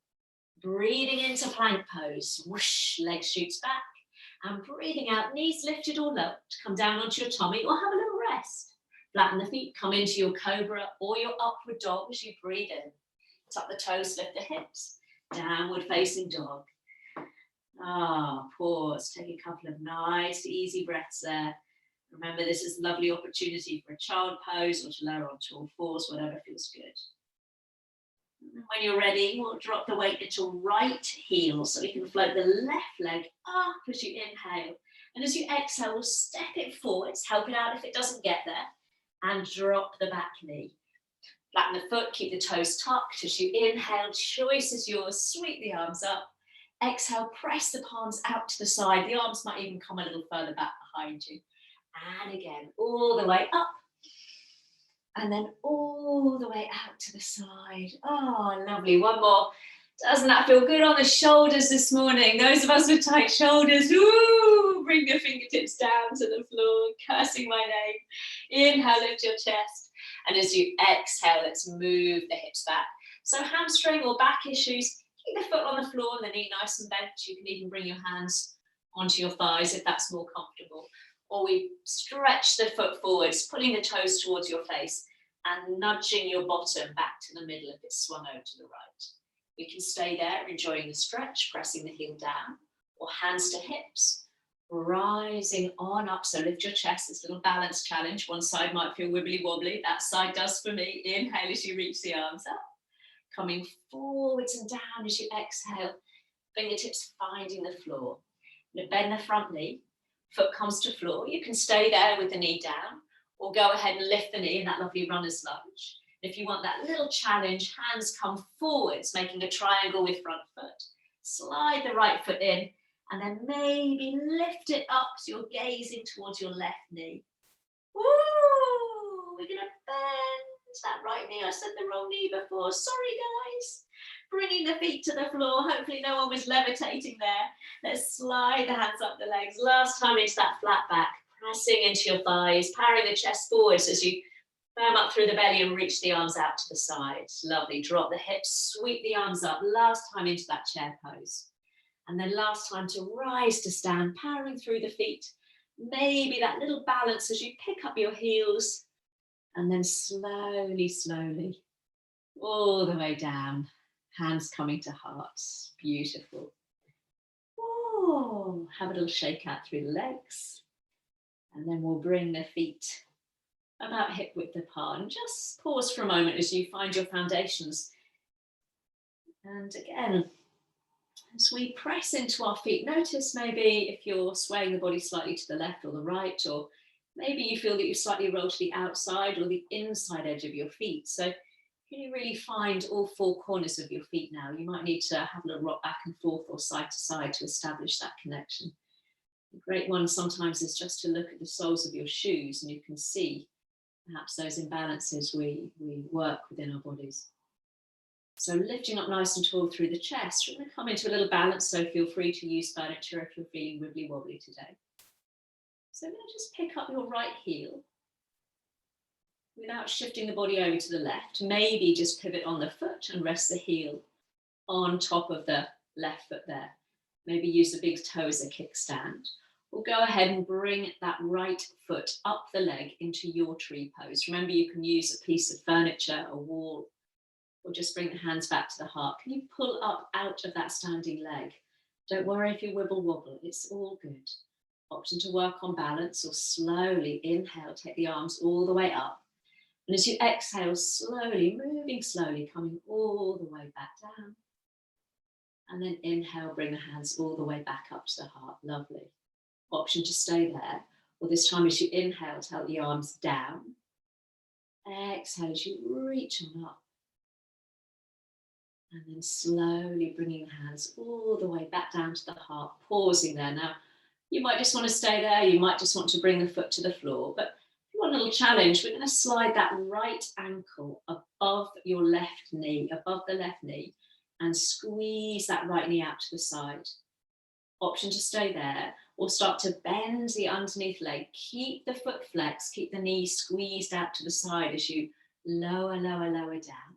Breathing into plank pose, whoosh, leg shoots back, and breathing out, knees lifted or lowered, come down onto your tummy or have a little rest. Flatten the feet, come into your cobra or your upward dog as you breathe in. Tuck the toes, lift the hips, downward facing dog. Pause, take a couple of nice, easy breaths there. Remember, this is a lovely opportunity for a child pose or to lower onto all fours, whatever feels good. When you're ready, we'll drop the weight into right heel so we can float the left leg up as you inhale. And as you exhale, we'll step it forwards, help it out if it doesn't get there, and drop the back knee. Flatten the foot, keep the toes tucked. As you inhale, choice is yours, sweep the arms up. Exhale, press the palms out to the side. The arms might even come a little further back behind you. And again, all the way up. And then all the way out to the side. Oh, lovely. One more. Doesn't that feel good on the shoulders this morning? Those of us with tight shoulders, ooh, bring your fingertips down to the floor, cursing my name. Inhale, lift your chest. And as you exhale, let's move the hips back. So hamstring or back issues, keep the foot on the floor and the knee nice and bent. You can even bring your hands onto your thighs if that's more comfortable. Or we stretch the foot forwards, pulling the toes towards your face and nudging your bottom back to the middle if it's swung over to the right. We can stay there, enjoying the stretch, pressing the heel down, or hands to hips, rising on up. So lift your chest, this little balance challenge. One side might feel wibbly wobbly, that side does for me. Inhale as you reach the arms up, coming forwards and down as you exhale, fingertips finding the floor. Now bend the front knee. Foot comes to floor. You can stay there with the knee down or go ahead and lift the knee in that lovely runner's lunge. If you want that little challenge, hands come forwards, making a triangle with front foot. Slide the right foot in and then maybe lift it up so you're gazing towards your left knee. Woo! We're going to bend that right knee. I said the wrong knee before. Sorry, guys. Bringing the feet to the floor. Hopefully no one was levitating there. Let's slide the hands up the legs. Last time into that flat back. Pressing into your thighs. Powering the chest forwards as you firm up through the belly and reach the arms out to the side. Lovely. Drop the hips. Sweep the arms up. Last time into that chair pose. And then last time to rise to stand. Powering through the feet. Maybe that little balance as you pick up your heels. And then slowly, slowly, all the way down. Hands coming to hearts. Beautiful. Whoa. Have a little shake out through the legs. And then we'll bring the feet about hip width apart. And just pause for a moment as you find your foundations. And again, as we press into our feet, notice maybe if you're swaying the body slightly to the left or the right, or maybe you feel that you slightly roll to the outside or the inside edge of your feet. So can you really find all four corners of your feet now? You might need to have a little rock back and forth or side to side to establish that connection. A great one sometimes is just to look at the soles of your shoes and you can see perhaps those imbalances we work within our bodies. So lifting up nice and tall through the chest, we're going to come into a little balance, so feel free to use furniture if you're feeling wibbly wobbly today. So I'm going to just pick up your right heel without shifting the body over to the left. Maybe just pivot on the foot and rest the heel on top of the left foot there. Maybe use the big toe as a kickstand. Or go ahead and bring that right foot up the leg into your tree pose. Remember, you can use a piece of furniture, a wall, or just bring the hands back to the heart. Can you pull up out of that standing leg? Don't worry if you wibble wobble, it's all good. Option to work on balance, or slowly inhale, take the arms all the way up. And as you exhale, slowly, moving slowly, coming all the way back down. And then inhale, bring the hands all the way back up to the heart. Lovely. Option to stay there. Or this time as you inhale, take the arms down. Exhale as you reach on up. And then slowly bringing the hands all the way back down to the heart, pausing there. Now, you might just want to stay there. You might just want to bring the foot to the floor. But if you want a little challenge, we're going to slide that right ankle above your left knee, above the left knee, and squeeze that right knee out to the side. Option to stay there, or start to bend the underneath leg. Keep the foot flexed, keep the knee squeezed out to the side as you lower, lower, lower down.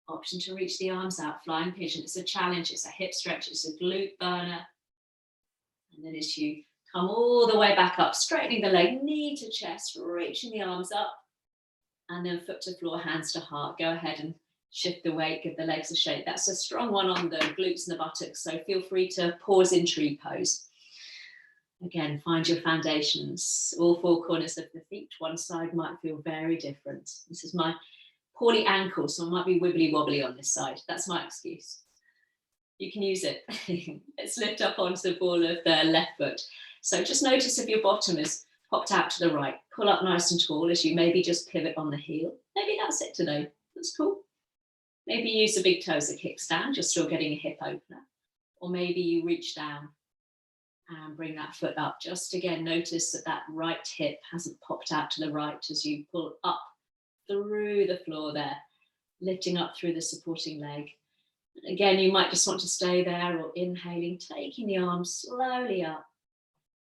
Option to reach the arms out, flying pigeon. It's a challenge, it's a hip stretch, it's a glute burner. And then as you come all the way back up, straightening the leg, knee to chest, reaching the arms up, and then foot to floor, hands to heart. Go ahead and shift the weight, give the legs a shake. That's a strong one on the glutes and the buttocks, so feel free to pause in tree pose. Again, find your foundations, all four corners of the feet. One side might feel very different. This is my poorly ankle, so I might be wibbly wobbly on this side. That's my excuse. You can use it. Let's lift up onto the ball of the left foot. So just notice if your bottom is popped out to the right. Pull up nice and tall as you maybe just pivot on the heel. Maybe that's it today. That's cool. Maybe use the big toe as a kickstand. You're still getting a hip opener. Or maybe you reach down and bring that foot up. Just again, notice that that right hip hasn't popped out to the right as you pull up through the floor there, lifting up through the supporting leg. Again, you might just want to stay there, or inhaling, taking the arms slowly up,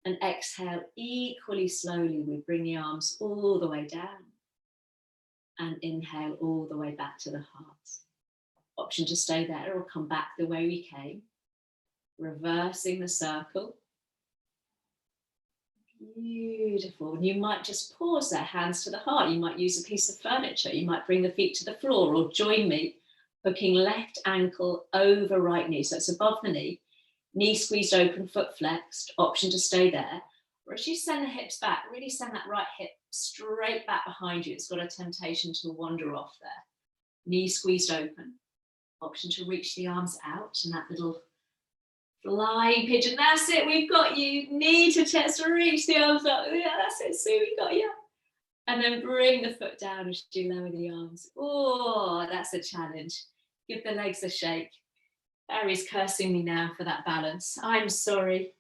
and exhale equally slowly. We bring the arms all the way down and inhale all the way back to the heart. Option to stay there or come back the way we came, reversing the circle. Beautiful. And you might just pause there, hands to the heart. You might use a piece of furniture. You might bring the feet to the floor, or join me, hooking left ankle over right knee. So it's above the knee squeezed open, foot flexed. Option to stay there. Or as you send the hips back, really send that right hip straight back behind you. It's got a temptation to wander off there. Knee squeezed open. Option to reach the arms out, and that little flying pigeon. That's it, we've got you. Knee to chest, reach the arms up. Yeah, that's it, Sue, we got you. And then bring the foot down as you lower the arms. Oh, that's a challenge. Give the legs a shake. Barry's cursing me now for that balance. I'm sorry.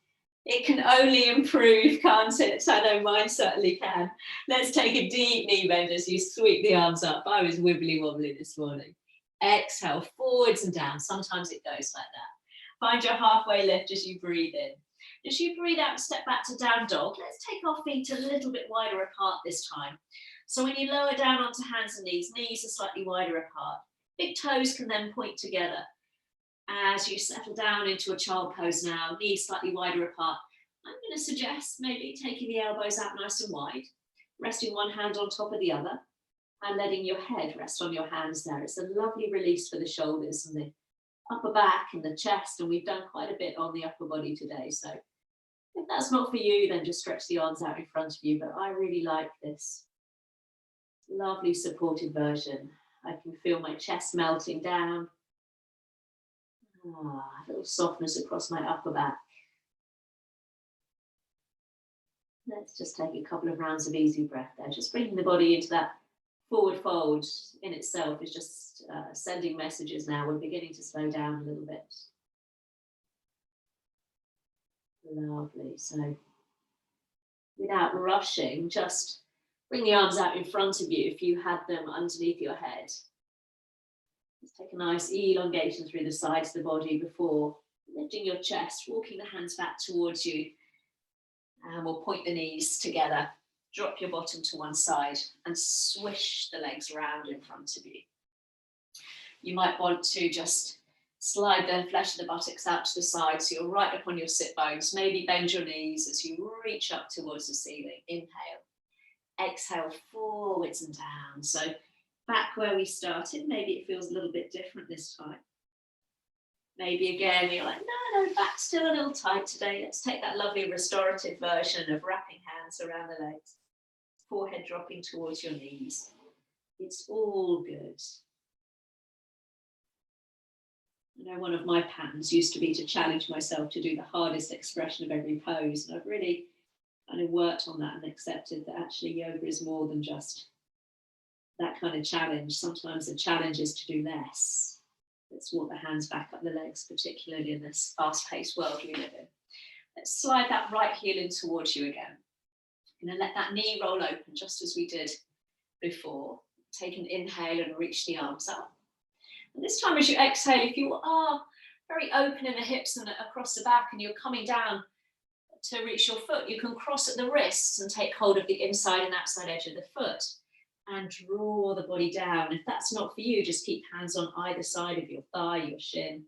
It can only improve, can't it? I know mine certainly can. Let's take a deep knee bend as you sweep the arms up. I was wibbly wobbly this morning. Exhale, forwards and down. Sometimes it goes like that. Find your halfway lift as you breathe in. As you breathe out and step back to down dog, let's take our feet a little bit wider apart this time. So when you lower down onto hands and knees are slightly wider apart. Big toes can then point together. As you settle down into a child pose now, knees slightly wider apart, I'm going to suggest maybe taking the elbows out nice and wide, resting one hand on top of the other, and letting your head rest on your hands there. It's a lovely release for the shoulders and the upper back and the chest, and we've done quite a bit on the upper body today. So if that's not for you, then just stretch the arms out in front of you. But I really like this lovely supported version. I can feel my chest melting down. A little softness across my upper back. Let's just take a couple of rounds of easy breath there. Just bringing the body into that forward fold in itself is just sending messages now. We're beginning to slow down a little bit. Lovely. So without rushing, just bring the arms out in front of you if you had them underneath your head. Let's take a nice elongation through the sides of the body before lifting your chest, walking the hands back towards you. And we'll point the knees together. Drop your bottom to one side and swish the legs around in front of you. You might want to just slide the flesh of the buttocks out to the side so you're right up on your sit bones. Maybe bend your knees as you reach up towards the ceiling. Inhale. Exhale, forwards and down. So back where we started, maybe it feels a little bit different this time. Maybe again, you're like, no, back's still a little tight today. Let's take that lovely restorative version of wrapping hands around the legs. Forehead dropping towards your knees. It's all good. I know one of my patterns used to be to challenge myself to do the hardest expression of every pose. And I've really kind of worked on that and accepted that actually yoga is more than just that kind of challenge. Sometimes the challenge is to do less. Let's walk the hands back up the legs, particularly in this fast-paced world we live in. Let's slide that right heel in towards you again. And then let that knee roll open, just as we did before. Take an inhale and reach the arms up. And this time as you exhale, if you are very open in the hips and across the back and you're coming down to reach your foot, you can cross at the wrists and take hold of the inside and outside edge of the foot and draw the body down. If that's not for you, just keep hands on either side of your thigh, your shin.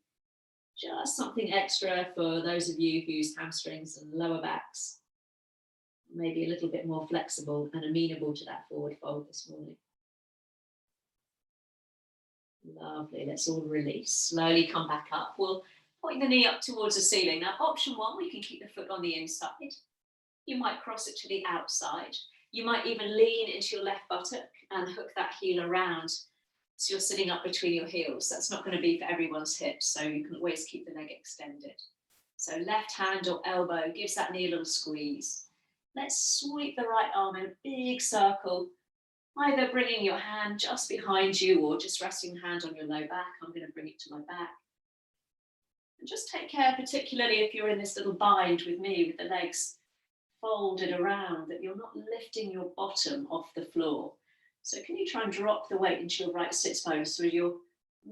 Just something extra for those of you whose hamstrings and lower backs maybe a little bit more flexible and amenable to that forward fold this morning. Lovely, let's all release. Slowly come back up. We'll point the knee up towards the ceiling. Now, option one, we can keep the foot on the inside. You might cross it to the outside. You might even lean into your left buttock and hook that heel around so you're sitting up between your heels. That's not going to be for everyone's hips, so you can always keep the leg extended. So left hand or elbow gives that knee a little squeeze. Let's sweep the right arm in a big circle, either bringing your hand just behind you or just resting your hand on your low back. I'm going to bring it to my back. And just take care, particularly if you're in this little bind with me, with the legs folded around, that you're not lifting your bottom off the floor. So can you try and drop the weight into your right sits bones so you're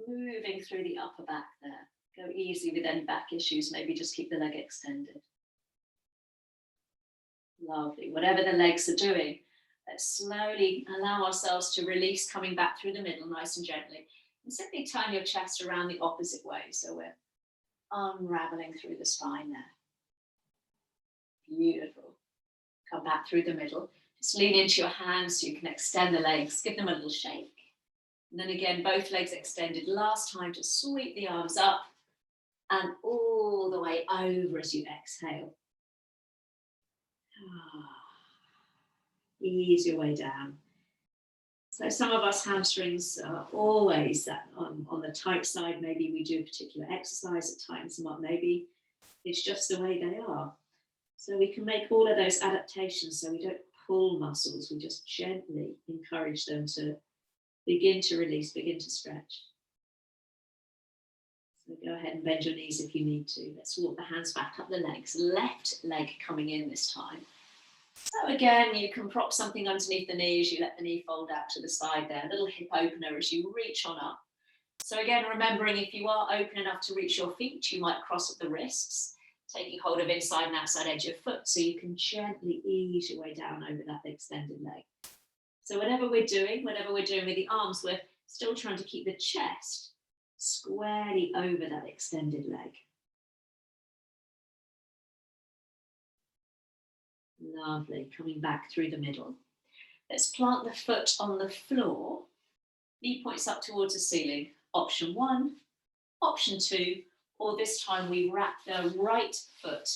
moving through the upper back there. Go easy with any back issues, maybe just keep the leg extended. Lovely, whatever the legs are doing, let's slowly allow ourselves to release, coming back through the middle nice and gently. And simply turn your chest around the opposite way, so we're unraveling through the spine there. Beautiful. Come back through the middle. Just lean into your hands so you can extend the legs. Give them a little shake. And then again, both legs extended. Last time, to sweep the arms up and all the way over as you exhale. Ease your way down. So some of us hamstrings are always on the tight side. Maybe we do a particular exercise that tightens them up. Maybe it's just the way they are. So we can make all of those adaptations so we don't pull muscles. We just gently encourage them to begin to release, begin to stretch. So go ahead and bend your knees if you need to. Let's walk the hands back up the legs. Left leg coming in this time. So again, you can prop something underneath the knee as you let the knee fold out to the side there. A little hip opener as you reach on up. So again, remembering if you are open enough to reach your feet, you might cross at the wrists, taking hold of inside and outside edge of foot so you can gently ease your way down over that extended leg. So whatever we're doing with the arms, we're still trying to keep the chest squarely over that extended leg. Lovely, coming back through the middle. Let's plant the foot on the floor. Knee points up towards the ceiling. Option one, option two, or this time we wrap the right foot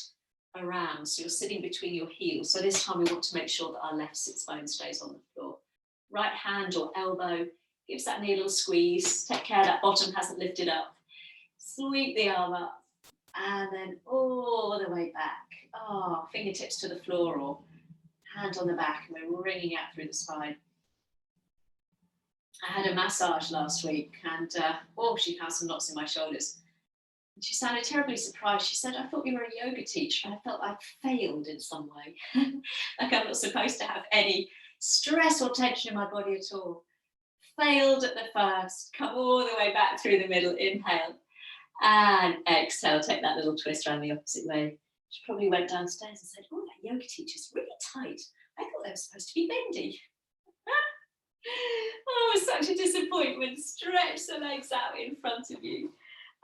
around. So you're sitting between your heels. So this time we want to make sure that our left sits bone stays on the floor. Right hand or elbow gives that knee a little squeeze. Take care that bottom hasn't lifted up. Sweep the arm up and then all the way back. Oh, fingertips to the floor or hand on the back, and we're wringing out through the spine. I had a massage last week and she found some knots in my shoulders. And she sounded terribly surprised. She said, I thought you were a yoga teacher. I felt I'd failed in some way. Like I'm not supposed to have any stress or tension in my body at all. Failed at the first, come all the way back through the middle, inhale. And exhale, take that little twist around the opposite way. She probably went downstairs and said, oh, that yoga teacher's really tight. I thought they were supposed to be bendy. Oh, it was such a disappointment. Stretch the legs out in front of you.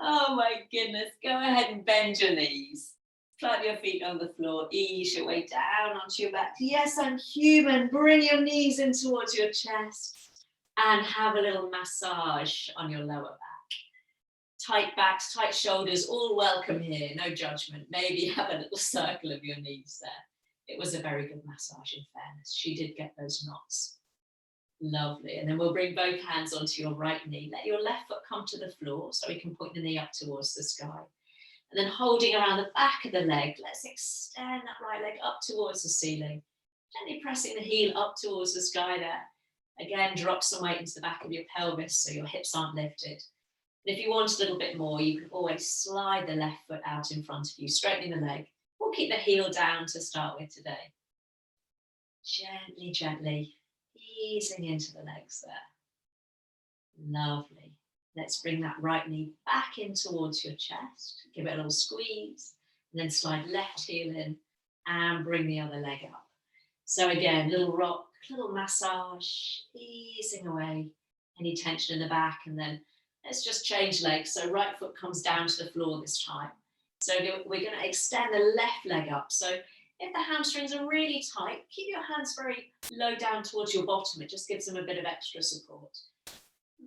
Oh my goodness, go ahead and bend your knees. Plant your feet on the floor, ease your way down onto your back. Yes, I'm human. Bring your knees in towards your chest and have a little massage on your lower back. Tight backs, tight shoulders, all welcome here, no judgment. Maybe have a little circle of your knees there. It was a very good massage, in fairness. She did get those knots. Lovely. And then we'll bring both hands onto your right knee. Let your left foot come to the floor so we can point the knee up towards the sky. And then holding around the back of the leg, let's extend that right leg up towards the ceiling. Gently pressing the heel up towards the sky there. Again, drop some weight into the back of your pelvis so your hips aren't lifted. And if you want a little bit more, you can always slide the left foot out in front of you, straightening the leg. We'll keep the heel down to start with today. Gently, gently easing into the legs there. Lovely. Let's bring that right knee back in towards your chest. Give it a little squeeze, and then slide left heel in and bring the other leg up. So again, little rock, little massage, easing away any tension in the back, and then let's just change legs. So right foot comes down to the floor this time. So we're going to extend the left leg up. So if the hamstrings are really tight, keep your hands very low down towards your bottom. It just gives them a bit of extra support.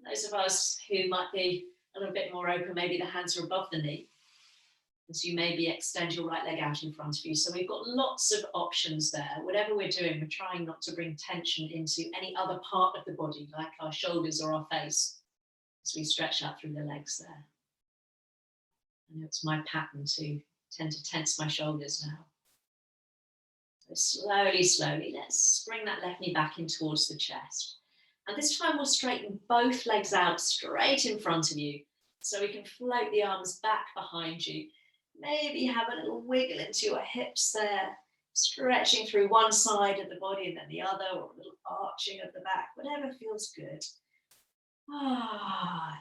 Those of us who might be a little bit more open, maybe the hands are above the knee. And so you maybe extend your right leg out in front of you. So we've got lots of options there. Whatever we're doing, we're trying not to bring tension into any other part of the body, like our shoulders or our face, as we stretch out through the legs there. I know it's my pattern to tend to tense my shoulders now. So slowly, slowly, let's bring that left knee back in towards the chest. And this time we'll straighten both legs out straight in front of you. So we can float the arms back behind you. Maybe have a little wiggle into your hips there, stretching through one side of the body and then the other, or a little arching of the back, whatever feels good.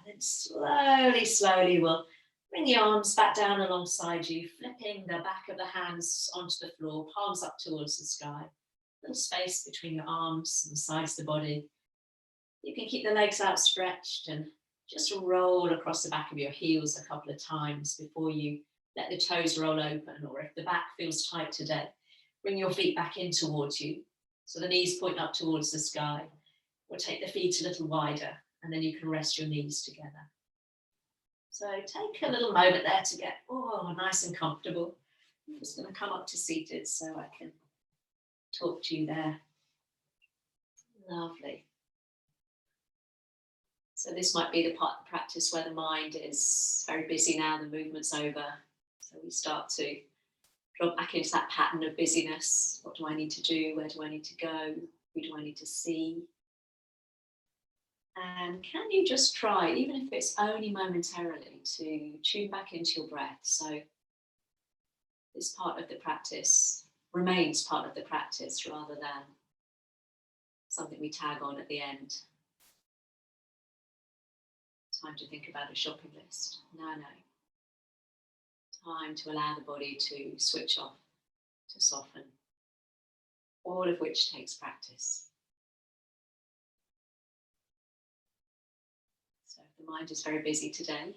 Then slowly, slowly we'll bring the arms back down alongside you, flipping the back of the hands onto the floor, palms up towards the sky. A little space between your arms and the sides of the body. You can keep the legs outstretched and just roll across the back of your heels a couple of times before you let the toes roll open, or if the back feels tight today, bring your feet back in towards you. So the knees point up towards the sky, or take the feet a little wider, and then you can rest your knees together. So take a little moment there to get nice and comfortable. I'm just going to come up to seated so I can talk to you there. Lovely. So this might be the part of the practice where the mind is very busy now, the movement's over. So we start to drop back into that pattern of busyness. What do I need to do? Where do I need to go? Who do I need to see? And can you just try, even if it's only momentarily, to tune back into your breath? So this part of the practice remains part of the practice rather than something we tag on at the end. Time to think about a shopping list. No. Time to allow the body to switch off, to soften, all of which takes practice. So if the mind is very busy today,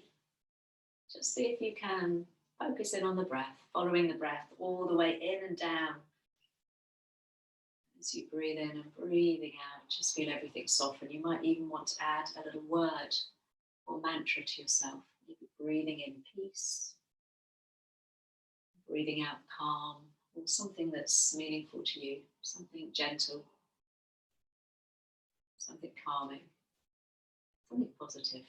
just see if you can focus in on the breath, following the breath all the way in and down. As you breathe in and breathing out, just feel everything soften. You might even want to add a little word or mantra to yourself. Maybe breathing in peace, breathing out calm, or something that's meaningful to you, something gentle, something calming, something positive.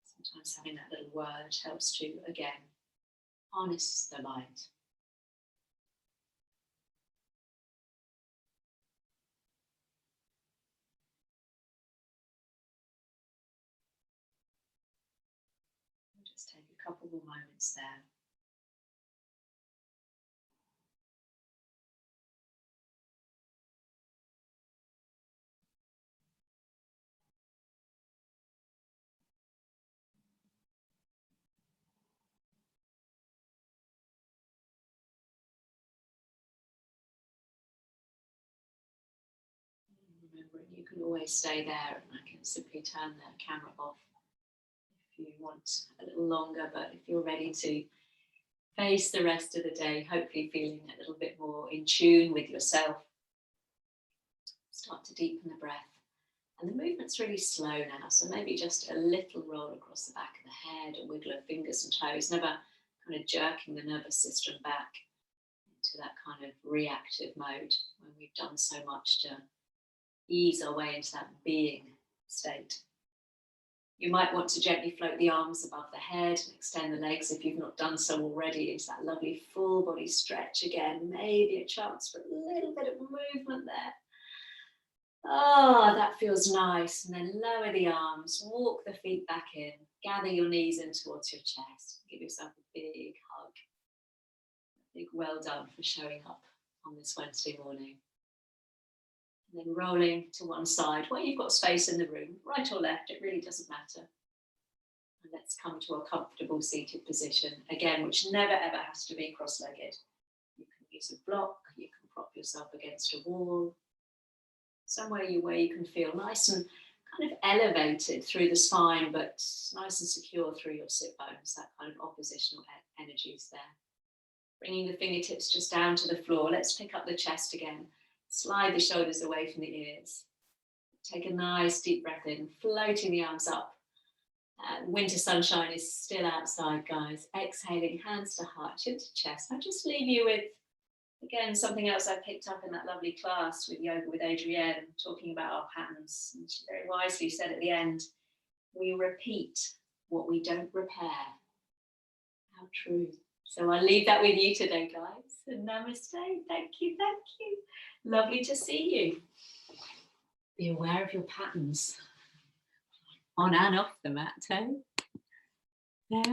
Sometimes having that little word helps to, again, harness the mind. Just take a couple more moments there. Remembering you can always stay there, and I can simply turn the camera off if you want a little longer, but if you're ready to face the rest of the day, hopefully feeling a little bit more in tune with yourself, start to deepen the breath. And the movement's really slow now, so maybe just a little roll across the back of the head, a wiggle of fingers and toes, never kind of jerking the nervous system back into that kind of reactive mode when we've done so much to ease our way into that being state. You might want to gently float the arms above the head and extend the legs if you've not done so already into that lovely full body stretch again. Maybe a chance for a little bit of movement there. Oh, that feels nice. And then lower the arms, walk the feet back in, gather your knees in towards your chest. Give yourself a big hug. Big well done for showing up on this Wednesday morning. And then rolling to one side where you've got space in the room, right or left, it really doesn't matter. And let's come to a comfortable seated position, again, which never ever has to be cross-legged. You can use a block, you can prop yourself against a wall, somewhere where you can feel nice and kind of elevated through the spine, but nice and secure through your sit bones. That kind of oppositional energy is there. Bringing the fingertips just down to the floor. Let's pick up the chest again. Slide the shoulders away from the ears. Take a nice deep breath in, floating the arms up. Winter sunshine is still outside, guys. Exhaling, hands to heart, chin to chest. I'll just leave you with, again, something else I picked up in that lovely class with Yoga with Adrienne, talking about our patterns. And she very wisely said at the end, we repeat what we don't repair. How true. So I'll leave that with you today, guys. And namaste. Thank you, thank you. Lovely to see you. Be aware of your patterns on and off the mat, eh?